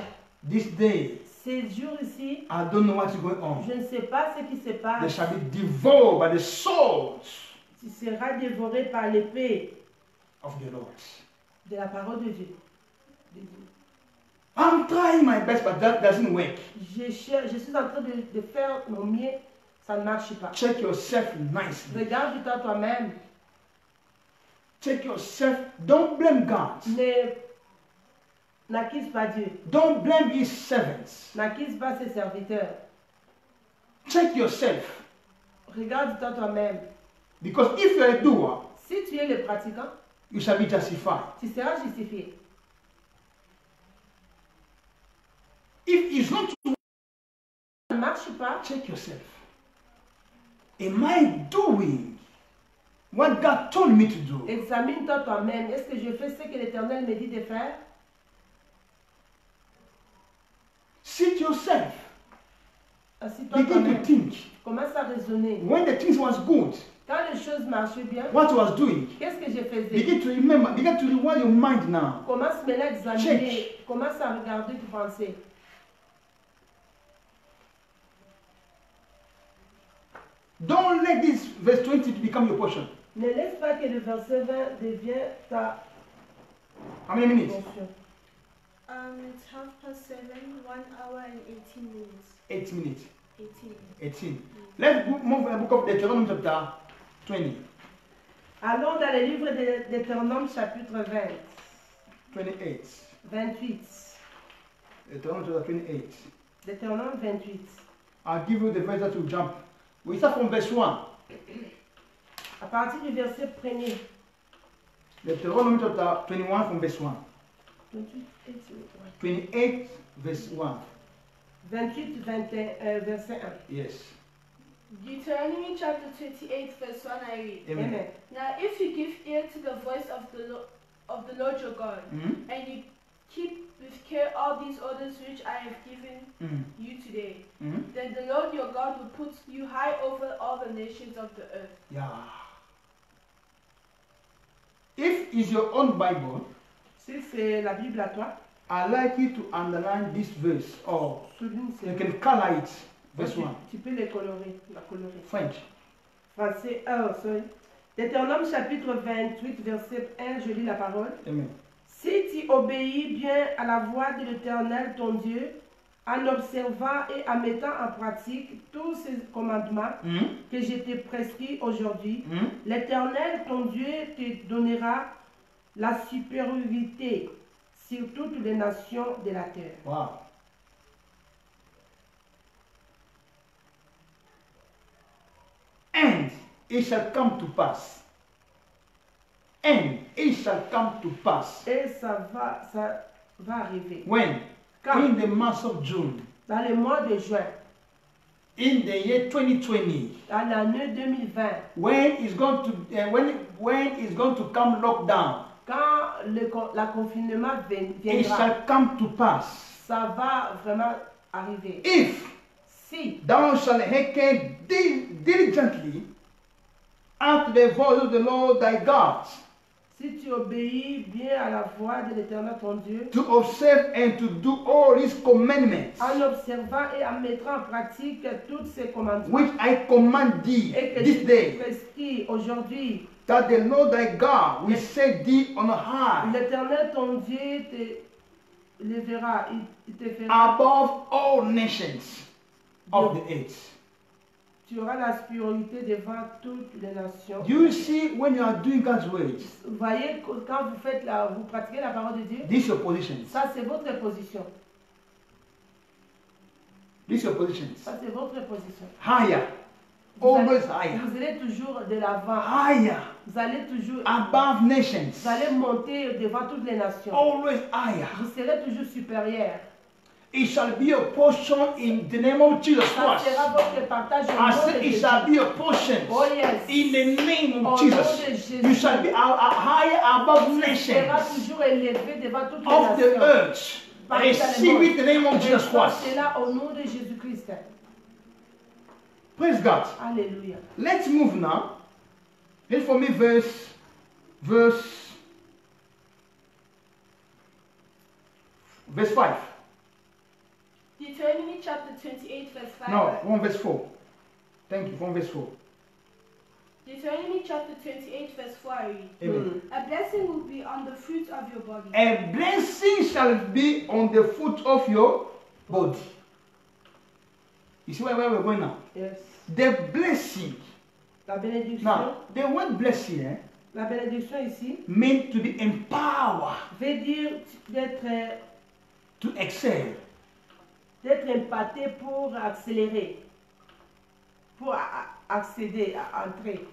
This day, Ces jours ici, I don't know what's going on. je ne sais pas ce qui se They passe. shall be devoured by the sword Tu seras dévoré par l'épée of the Lord. de la parole de Dieu. I'm trying my best, but that doesn't work. Je suis en train de faire mon mieux, ça ne marche pas. Check yourself nicely. Regarde-toi toi-même. Check yourself. Don't blame God. N'accuse pas Dieu. Don't blame his servants. N'accuse pas ses serviteurs. Check yourself. Regarde-toi toi-même. Because if you're a doer, Si tu es le pratiquant, you shall be justified. tu seras justifié. If it's not true, Ça ne marche pas. check yourself. Am I doing what God told me to do? Examine-toi toi-même. Est-ce que je fais ce que l'Éternel me dit de faire? Sit yourself. Assis-toi Begin to toi-même. think. Commence à raisonner. When the things was good, Quand les choses marchaient bien, what was doing, qu'est-ce que je faisais? begin to remember, begin to rewind your mind now. Commence maintenant à examiner. Commence à regarder, tu penser. Don't let this verse 20 become your portion. Ne laisse pas que le verset 20 devienne ta How many minutes? portion. It's 7:30, 1 hour and 18 minutes. 8 minutes. 18. 18. Let's move to the book of Deuteronomy chapter 20. Allons dans le livre de Deutéronome chapitre 20, 28. 28. Deuteronomy chapter 28. Deutéronome 28. I'll give you the verse that will jump. We start from verse 1. À partir du verset 1er. Deuteronomy chapter 21 from verse 1. 28, 28 verse 1. 28, 21, verset 1. Yes. Deuteronomy chapter 28, verse 1, I read. Amen. Amen. Now, if you give ear to the voice of the Lord your God, Mhm. and you keep with care all these orders which I have given Mhm. you today, Mhm. then the Lord your God will put you high over all the nations of the earth. Yeah. If it's your own Bible, Si c'est la Bible à toi, I like you to underline this verse or souligne you c'est. can color it. Verse Tu, 1. tu peux les colorer, la colorer. French. Français, sorry. Deutéronome chapitre 28, verset 1, je lis la parole. Amen. Si tu obéis bien à la voix de l'Éternel ton Dieu, en observant et en mettant en pratique tous ces commandements que je t'ai prescrits aujourd'hui, l'Éternel ton Dieu te donnera la supériorité sur toutes les nations de la terre. Wow. And it shall come to pass. And it shall come to pass. Et ça va arriver. When? Quand? In the month of June. Dans le mois de juin, In the year 2020. dans l'année 2020, When it's going to when it's going to come lockdown. quand la confinement It viendra, shall come to pass. ça va vraiment arriver. If Si thou shalt hearken diligently unto the voice of the Lord thy God, Si tu obéis bien à la voix de l'Éternel ton Dieu, to observe and to do all his commandments, en observant et en mettant en pratique tous ces commandements, which I command thee et que this je day, prescris aujourd'hui, that the Lord thy God will set thee on high l'Éternel ton Dieu te lèvera, il te fera, above all nations of the earth. tu auras la supériorité devant toutes les nations. Do you see when you are doing God's ways? Vous voyez, quand vous pratiquez la parole de Dieu, This is your position. ça c'est votre position. This is your position. Ça c'est votre position. Higher. Vous Always allez, higher. vous allez toujours de l'avant. Higher. Vous allez toujours, Above nations. vous allez monter devant toutes les nations. Always higher. Vous serez toujours supérieur. It shall be a portion in the name of Jesus Ça Christ. sera votre partage au I nom said de it Jésus. shall be a portion Oh yes. in the name Au of nom de Jesus. Jésus. You shall be higher above Tu seras nations toujours élevé devant toutes les of the nations. earth. Partout dans le Receive monde. it in the name of Jesus Reçois Christ. cela au nom de Jésus-Christ. Praise God. Alléluia. Let's move now. Read for me verse 5. Deuteronomy chapter 28, verse 5. No, from verse 4. Thank you, from verse 4. Deuteronomy chapter 28, verse 4. I read, Amen. A blessing will be on the fruit of your body. A blessing shall be on the fruit of your body. You see where we're going now? Yes. The blessing. La bénédiction. Now, the word blessing La bénédiction ici meant to be empowered veut dire d'être to excel. impacté pour accélérer, pour accéder, à entrer.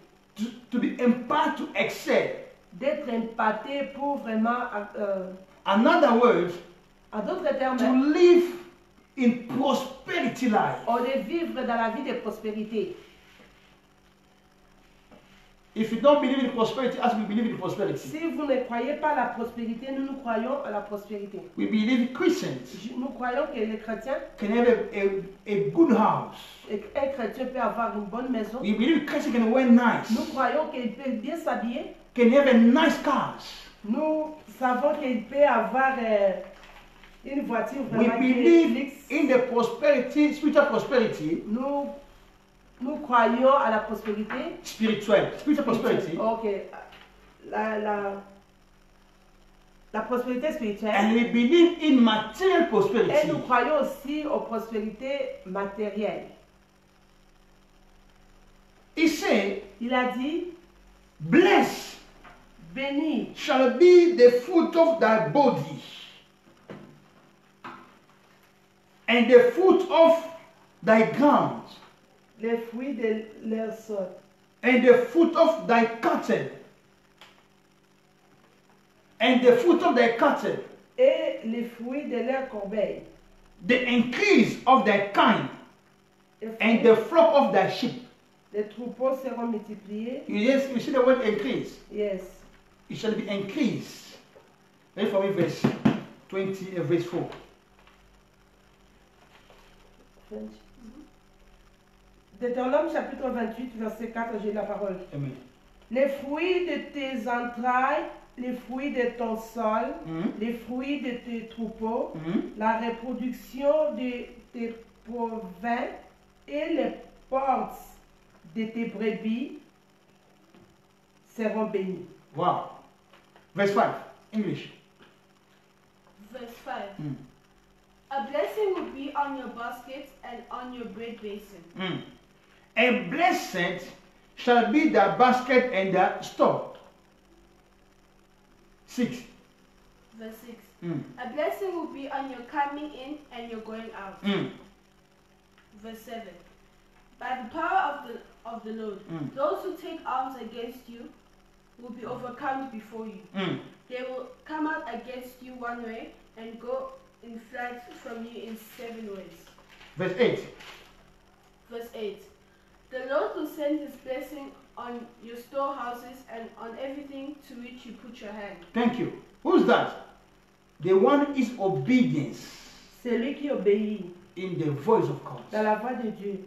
To be empowered to excel. D'être impacté pour vraiment, In other words, en d'autres termes, to live in prosperity life. on est vivre dans la vie de prospérité. If you don't believe in prosperity, as we believe in prosperity, Si vous ne croyez pas à la prospérité, nous croyons à la prospérité. we believe Christians Nous croyons que les chrétiens, can have a good house. un chrétien peut avoir une bonne maison. We believe Christians can wear nice, Nous croyons qu'il peut bien s'habiller. can have a nice cars. Nous savons qu'il peut avoir une voiture We vraiment believe luxe. in the prosperity, spiritual prosperity, Nous croyons à la prospérité. spiritual prosperity, Ok. La prospérité spirituelle. and we believe in material Et prosperity. nous croyons aussi aux prospérités matérielles. He said, Il a dit, blessed béni shall be the fruit of thy body, and the fruit of thy ground, les fruits de leur sol, and the fruit of thy cattle, and the fruit of thy cattle, et les fruits de leur corbeille. the increase of thy kind, Les fruits and the flock of thy sheep. des troupeaux seront multipliés. You see the word increase. Yes. It shall be increased. Read for me verse 20, verse 4. Deutéronome chapitre 28, verset 4, j'ai la parole. Amen. Les fruits de tes entrailles, les fruits de ton sol, Mhm. les fruits de tes troupeaux, Mhm. la reproduction de tes bovins et les portes de tes brebis seront bénis. Wow. Verse 5, English. Verse 5. Mm. A blessing will be on your baskets and on your bread basin. Mm. A blessed shall be the basket and the store. 6. Verse 6. Mm. A blessing will be on your coming in and your going out. Mm. Verse 7. By the power of the Lord, those who take arms against you will be overcome before you. Mm. They will come out against you one way and go in flight from you in 7 ways. Verse 8. Verse 8. The Lord will send his blessing on your storehouses and on everything to which you put your hand. Thank you. Who's that? The one is obedience Celui qui obéit in the voice of God. dans la voix de Dieu.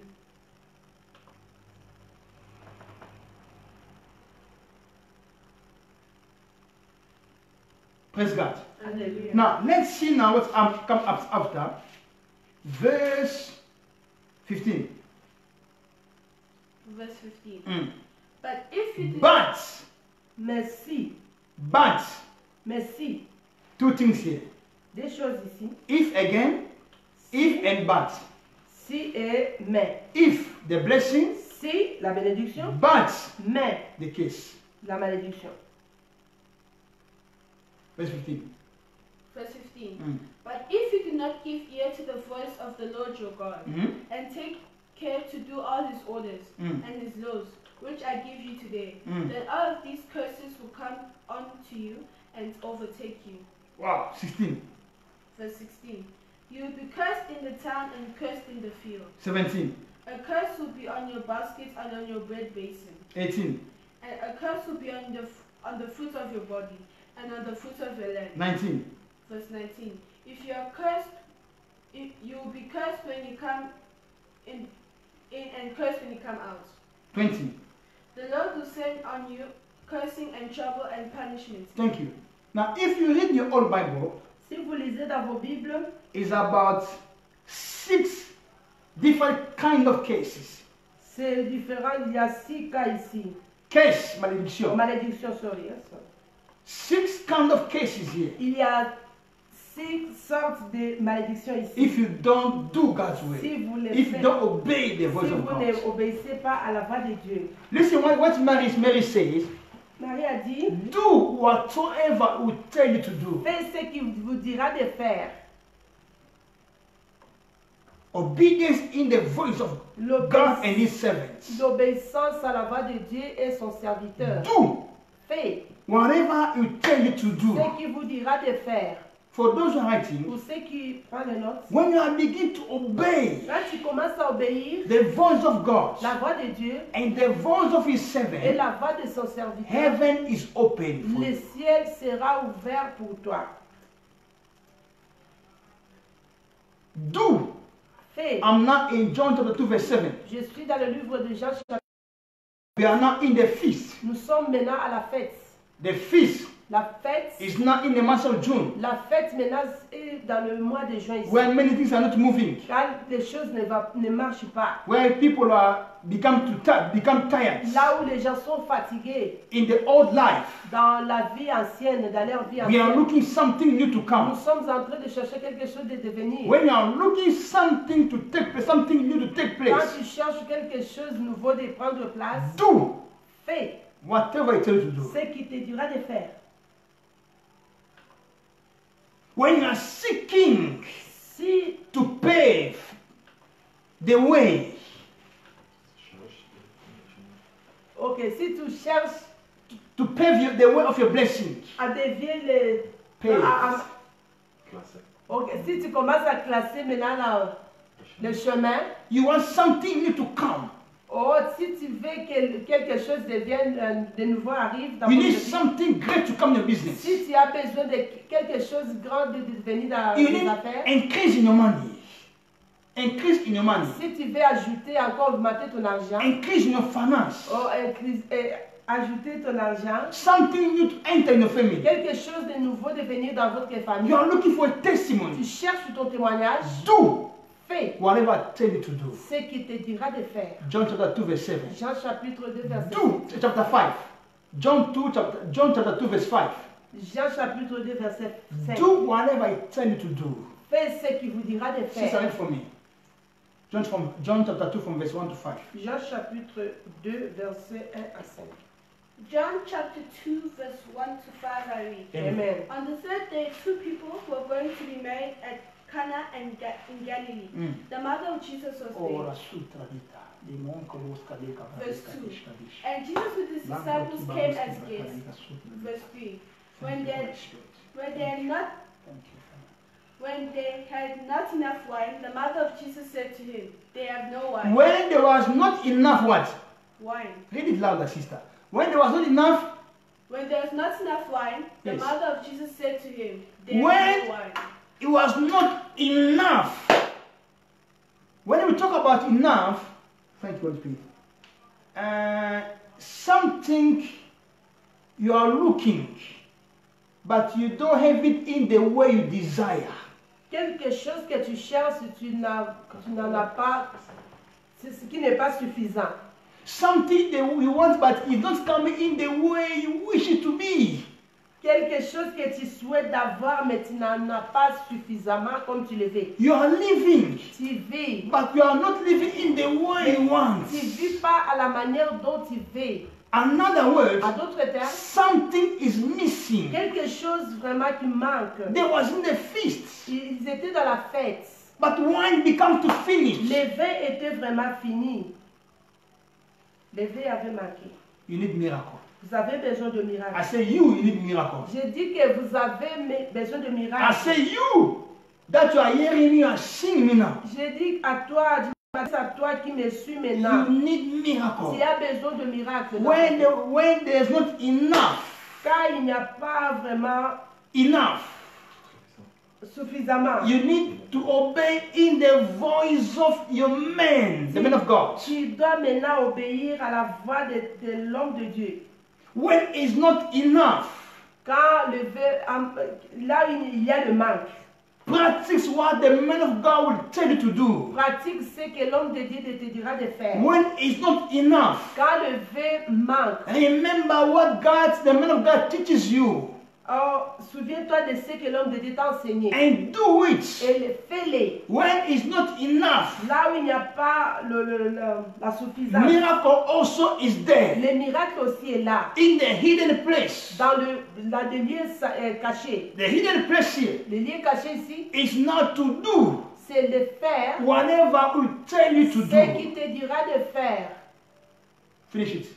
Praise God. Alléluia. Now, let's see now what's come up after. Verse 15. Verse 15. Mm. But if you do Merci. But, Merci. 2 things here. Des choses ici. If again, if and but. Si et mais. If the blessing, Si, la bénédiction. but Mais, the case. la malédiction. Verse 15. Verse 15. Mm. But if you do not give ear to the voice of the Lord your God, Mhm. and take care to do all his orders Mm. and his laws, which I give you today, Mm. then all of these curses will come onto you and overtake you. Wow, 16. Verse 16. You will be cursed in the town and cursed in the field. 17. A curse will be on your baskets and on your bread basin. 18. And a curse will be on the fruit of your body and on the fruit of your land. 19. Verse 19. If you are cursed, you will be cursed when you come in and cursed when you come out. 20. The Lord will send on you cursing and trouble and punishment. Thank you. Now, if you read your old Bible, Si vous lisez dans vos Bibles, it's about 6 different kind of cases. c'est différent. Il y a 6 cas ici. Case, malédiction. Malédiction, sorry. Yes. 6 kind of cases here. Il y a 6 sortes de malédictions ici. If you don't do God's way, Si vous ne if you don't obey the si voice of vous ne God. obéissez pas à la voix de Dieu. Listen what Mary says. Marie a dit, Do whatsoever we tell you to do. fais ce qu'il vous dira de faire. Obedience in the voice of God and his servants. L'obéissance à la voix de Dieu et son serviteur. Do Fais whatever he tell you to do. ce qu'il vous dira de faire. For those who are writing, Pour ceux qui prennent les notes, when you are begin to obey quand tu commences à obéir the voice of God la voix de Dieu and the voice of his et servant, la voix de son serviteur, heaven is open for le you. ciel sera ouvert pour toi. Do. Fais. I'm now in John chapter 2 verse 7. Je suis dans le livre de Jean. We are now in the feast. Nous sommes maintenant à la fête. The feast La fête, is now in the month of June, la fête maintenant est dans le mois de juin ici. where many things are not moving, Quand les choses ne marchent pas. where people are become tired. Là où les gens sont fatigués In the old life, dans la vie ancienne, dans leur vie we are ancienne. looking something new to Nous come. sommes en train de chercher quelque chose de devenir. When you are looking something to take place, something new to take Quand place, tu cherches quelque chose de nouveau de prendre place, do fais whatever it tells you to do. ce qui te dira de faire. When you are seeking Si to pave the way, si tu cherches to pave the way of your blessing, à dévier les... pave. Si tu commences à classer maintenant le chemin, You want something new to come. si tu veux que quelque chose devienne, de nouveau arrive dans You ton need vie, something great to come in your business. si tu as besoin de quelque chose de grand de devenir dans You tes need affaires, increase in your money. Increase in your money. si tu veux ajouter encore, augmenter ton argent, Increase in your finance. ajouter ton argent, Something new to enter in your family. quelque chose de nouveau de venir dans votre famille, You are looking for a tu testimony. cherches ton témoignage, Do fais whatever I tell you to do. ce qui te dira de faire. John chapter 2 verse 7. Jean chapitre 2 verset Do chapter 5. John chapter 2, verse 5. Jean chapitre 2, verset 5. Do whatever I tell you to do. Faites ce qu'il vous dira de Sister, faire. read for me. John chapter 2, from verse 1 to 5. Jean chapitre 2, verset 1 à 5. John chapter 2, verse 1 to 5, I read. Amen. On the third day, two people were going to be married at Cana in Galilee. The mother of Jesus was there. Verse 2. And Jesus with his disciples came as guests. Verse 3. When they had not enough wine, the mother of Jesus said to him, "They have no wine." When there was not enough what? Wine. Read it louder, sister. When there was not enough. When there was not enough wine, the Yes. mother of Jesus said to him, "There When is no wine." it was not enough. When we talk about enough, thank you, Holy Spirit. Something you are looking, but you don't have it in the way you desire. Quelque chose que tu cherches, tu n'en as pas, c'est ce qui n'est pas suffisant. Something that you want, but it doesn't come in the way you wish it to be. Quelque chose que tu souhaites d'avoir, mais tu n'en as pas suffisamment comme tu le veux. You are living, Tu vis, but you are not living in the way you want. tu ne vis pas à la manière dont tu veux. In other words, En d'autres termes, something is missing. quelque chose vraiment qui manque. There was in the feast, Ils étaient dans la fête. but wine becomes to finish. Les vins étaient vraiment finis. Les vins avaient manqué. You need miracle. Vous avez besoin de I miracles. say you need miracle. Je dis que vous avez besoin de I miracles. say you that you are hearing me and seeing me now. Je dis à toi, à toi qui me suis You maintenant, need miracle. tu as besoin de miracles. When there's not enough, Car il n'y a pas vraiment enough, suffisamment. you need to obey in the voice of your man, the man of God. Tu dois maintenant obéir à la voix de l'homme de Dieu. When it's not enough, Quand là où il y a le manque, practice what the man of God will tell you to do. pratique ce que l'homme de Dieu te dira de faire. When it's not enough, Quand le vin manque, remember what the man of God teaches you souviens-toi de ce que l'homme de Dieu t'a enseigné. and do it. Et fais-les. When it's not enough, Là où il n'y a pas la suffisance, miracle also is there le miracle aussi est là. in the hidden place. Dans les lieux cachés. The hidden place here Les lieux cachés ici, is not to do c'est de faire whatever will tell you to ce do. qui te dira de faire. Finish it.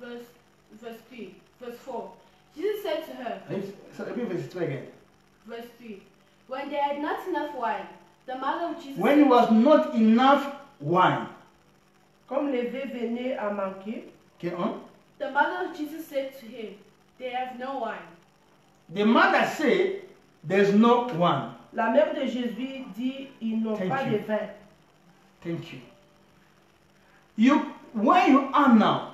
Verse 3. Verse 4. Jesus said to her, Repeat verse 3 again. verse 3. When they had not enough wine, the mother of Jesus When it was not enough wine. Comme les vins venaient à manquer, Okay, on. the mother of Jesus said to him, "They have no wine." The mother said, there's no wine. la mère de Jésus dit, ils n'ont Thank pas you. de vin. Thank you. Where you are now,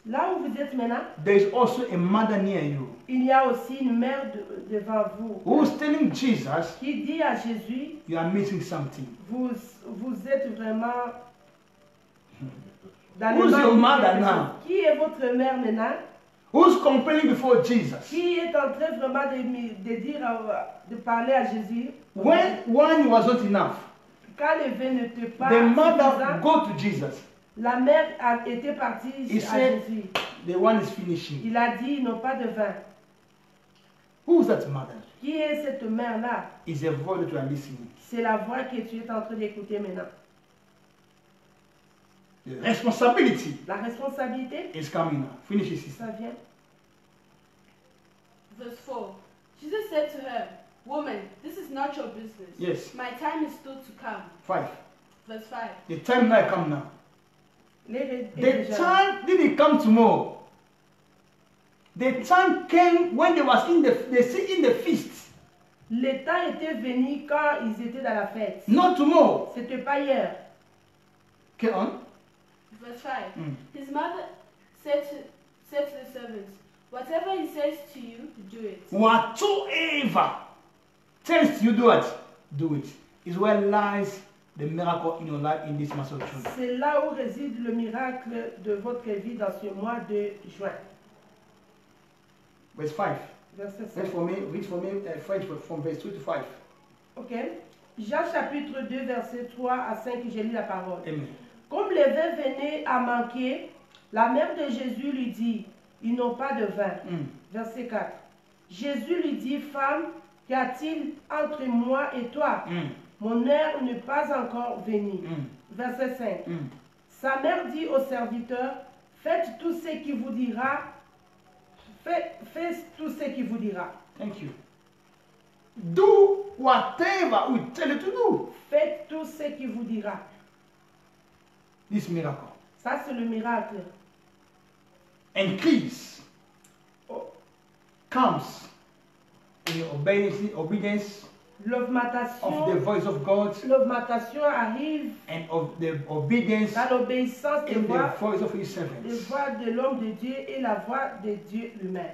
Là où vous êtes maintenant, there is also a mother near you il y a aussi une mère devant vous who's telling Jesus, qui dit à Jésus, you are missing something. vous êtes vraiment dans Who's le your manque de mother quelque now? chose. Qui est votre mère maintenant? Who's complaining before Jesus? Qui est en train vraiment de dire, de parler à Jésus? When wine was not enough, Quand le vin n'était pas the mother suffisant, go to Jesus. la mère était partie He à said, Jésus. the wine is finishing. Il a dit, ils n'ont pas de vin. Who's that mother? Qui est cette mère-là? Is a voice that you are listening. C'est la voix que tu es en train d'écouter maintenant. The responsibility La responsabilité, is coming now. Finish it, sister. ça vient. Verse 4. Jesus said to her, "Woman, this is not your business. Yes. My time is still to come." 5. Verse 5. The time now come now. Les The time didn't come tomorrow. The time came when they was in the feast. Le temps était venu quand ils étaient dans la fête. Not tomorrow. C'était pas hier. Okay, on. Verse 5. Mm. His mother said to the servants, "Whatever he says to you, do it." Whatsoever tells you do it, do it. Is where lies the miracle in your life in this month of June. C'est là où réside le miracle de votre vie dans ce mois de juin. Verse 5. Verset 5. Read for me French from verse 2 to 5. Ok. Jean chapitre 2, verset 3 à 5, j'ai lu la parole. Amen. Comme le vin venait à manquer, la mère de Jésus lui dit, ils n'ont pas de vin. Verset 4. Jésus lui dit, femme, qu'y a-t-il entre moi et toi? Mon heure n'est pas encore venue. Verset 5. Sa mère dit au serviteur, faites tout ce qu'il vous dira. Faites tout ce qu'il vous dira. Thank you. Do whatever we tell you to do. Faites tout ce qu'il vous dira. This miracle. Ça, c'est le miracle. Increase comes in obedience of the L'augmentation voice of God arrive and of the obedience dans l'obéissance des in the voix, voice of his les servants. voix de l'homme de Dieu et la voix de Dieu lui-même.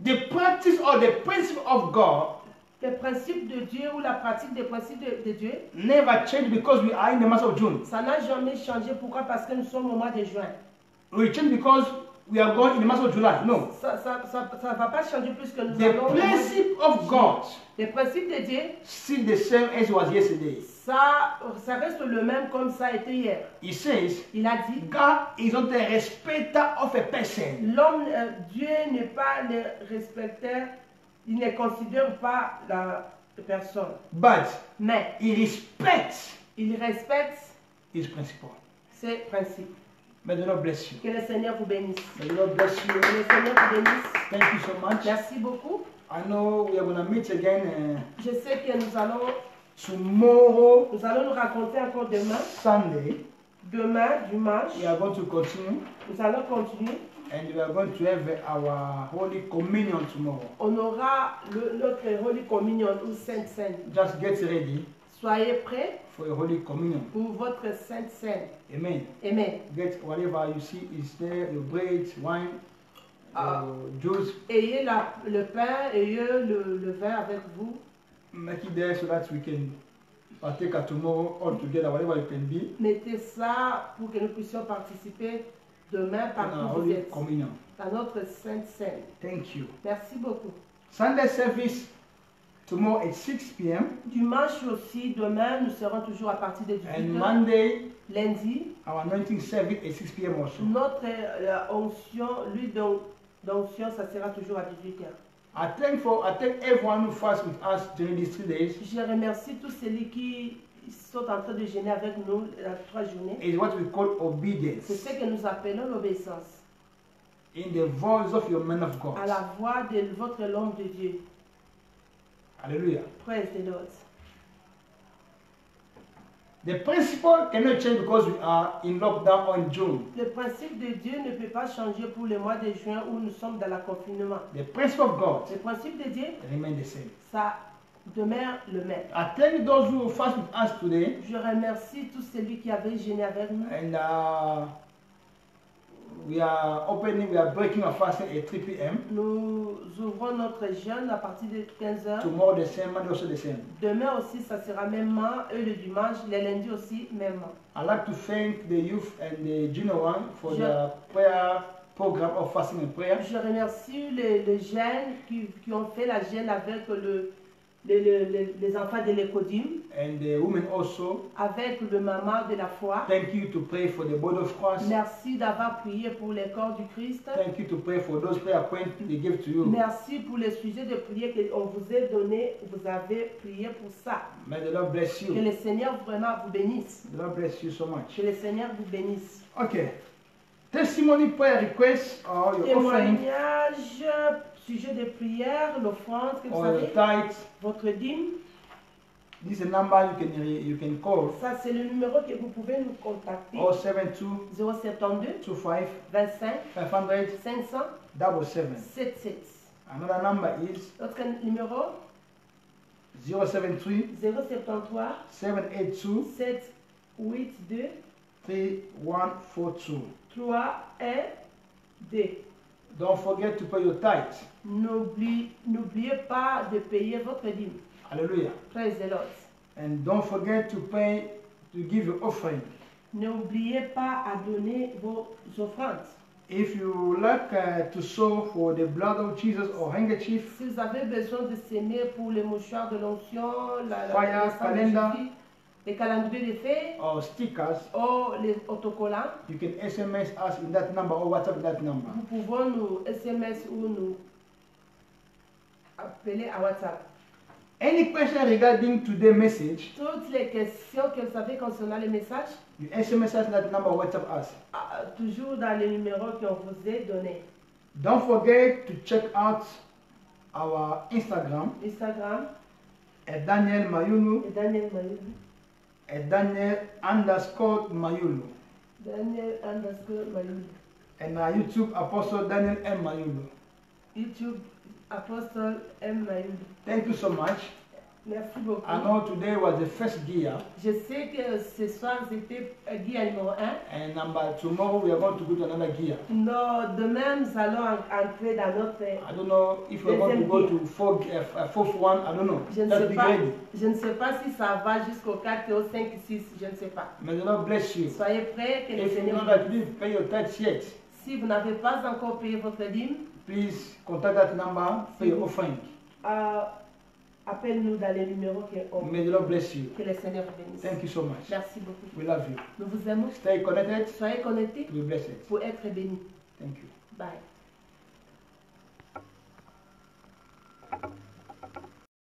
The practice or the principle of God Les principes de Dieu ou la pratique des principes de Dieu, never change because we are in the month of June. ça n'a jamais changé. Pourquoi? Parce que nous sommes au mois de juin. We change because we are going in the month of July. No. Ça ne va pas changer plus que nous The allons. principle of God Les principes de Dieu, still the same as it was yesterday. ça reste le même comme ça a été hier. He says, Il a dit, God is not a respecter of a person. l'homme, Dieu n'est pas le respecteur, il ne considère pas la personne. But Mais he respects il respecte his principle. ses principes. May the Lord bless you. Que le Seigneur vous bénisse. May the Lord bless you. Que le Seigneur vous bénisse. Thank you so much. Merci beaucoup. I know we are going to meet again Je sais que nous allons tomorrow, nous raconter encore demain. Sunday. Demain, dimanche, We are going to continue nous allons continuer. and we are going to have our Holy Communion tomorrow. On aura notre Holy Communion ou Sainte Seine. Just get ready Soyez prêts for a Holy Communion. pour votre Sainte Seine. Amen. Amen. Get whatever you see is there, your bread, wine, juice. Ayez le pain, ayez le vin avec vous. Make it there so that we can partake at tomorrow all together, whatever it can be, Mettez ça pour que nous puissions participer demain in partout our où vous Holy êtes, Communion. dans notre Sainte Seine. Thank you. Merci beaucoup. Sunday service tomorrow at 6 p.m. Dimanche aussi, demain, nous serons toujours à partir de and 18h. Monday Lundi, our anointing service at 6 p.m. also. notre onction, l'huile d'onction, ça sera toujours à 18h. I thank everyone who fasts with us during these 3 days. Je remercie tous ceux qui sont en train de jeûner avec nous les 3 journées. Is what we call C'est obedience ce que nous appelons l'obéissance. in the voice of your man of God. À la voix de votre l'homme de Dieu. Hallelujah. Praise the Lord. The principle cannot change because we are in lockdown or in June. Le principe de Dieu ne peut pas changer pour le mois de juin où nous sommes dans le confinement. The principle of God Le principe de Dieu, remains the same. ça demeure le même. I thank those who fast with us today, Je remercie tous ceux qui avaient jeûné avec nous. and we are breaking our fasting at 3 p.m. Nous ouvrons notre jeûne à partir de 15h. Tomorrow the same, Monday also the same. Demain aussi, ça sera mêmement. Et le dimanche, le lundi aussi, mêmement. I'd like to thank the youth and the junior one for Je- the prayer program of fasting and prayer. Je remercie les jeunes qui ont fait la jeûne avec les enfants de l'écodim, And the women also. avec le maman de la foi. Thank you to pray for the body of Christ. Merci d'avoir prié pour les corps du Christ. Thank you to pray for those prayer points they give to you. Merci pour les sujets de prière qu'on vous a donné. Vous avez prié pour ça. May the Lord bless Que you. le Seigneur vraiment vous bénisse. The Lord bless you so much. Que le Seigneur vous bénisse. Okay. Testimony, prayer requests, or your offering, Témoignage, sujet de prière, l'offrande, que vous or your savez, tithes. votre dîme. This is a number you can call. Ça, c'est le numéro que vous pouvez nous contacter. 072 072 25 25 500 500 77. 77. Another number is Notre numéro 073 073 782 782 3142. 3 1 2. Don't forget to pay your tithe. N'oubliez pas de payer votre dîme. Hallelujah. Praise the Lord. And don't forget to pay to give your offering. N'oubliez pas à donner vos offrandes. If you like to sow for the blood of Jesus or handkerchief, Si vous avez besoin de s'aimer pour les mouchoirs de l'onction, Fire, le sang de calendar. Jésus, les calendriers de fées, or stickers, ou les autocollants, you can SMS us in that number or WhatsApp that number. nous pouvons nous SMS ou nous appeler à WhatsApp. Any question regarding today's message, Toutes les questions que vous avez concernant les messages, you SMS us that number or WhatsApp us. toujours dans les numéros qu'on vous a donnés. Don't forget to check out our Instagram Instagram, at Daniel Mayulu et Daniel Mayulu. at Daniel_Mayulu Daniel_Mayulu. and our YouTube Apostle Daniel M. Mayulu. YouTube, Apostle M. Mayulu. Thank you so much. Merci beaucoup. I know today was the first gear, Je sais que ce soir c'était guia numéro 1. and tomorrow we are going to go to another gear. Demain, nous allons entrer dans notre. I don't know if we're going to go to fourth one. I don't know. Je ne, Just sais be pas, ready. je ne sais pas si ça va jusqu'au 4, au 5, 6, je ne sais pas. May the Lord bless you. Soyez prêts, que le If you Seigneur know vous that bénisse. you didn't pay your tithes yet, Si vous n'avez pas encore payé votre dîme, please contact that number, pay your offering. appelle-nous dans les numéros May the Lord bless you. que le Seigneur vous bénisse. Thank you so much. Merci beaucoup. We love you. Nous vous aimons. Stay connected Soyez connectés to be blessed. pour être bénis. Thank you. Bye.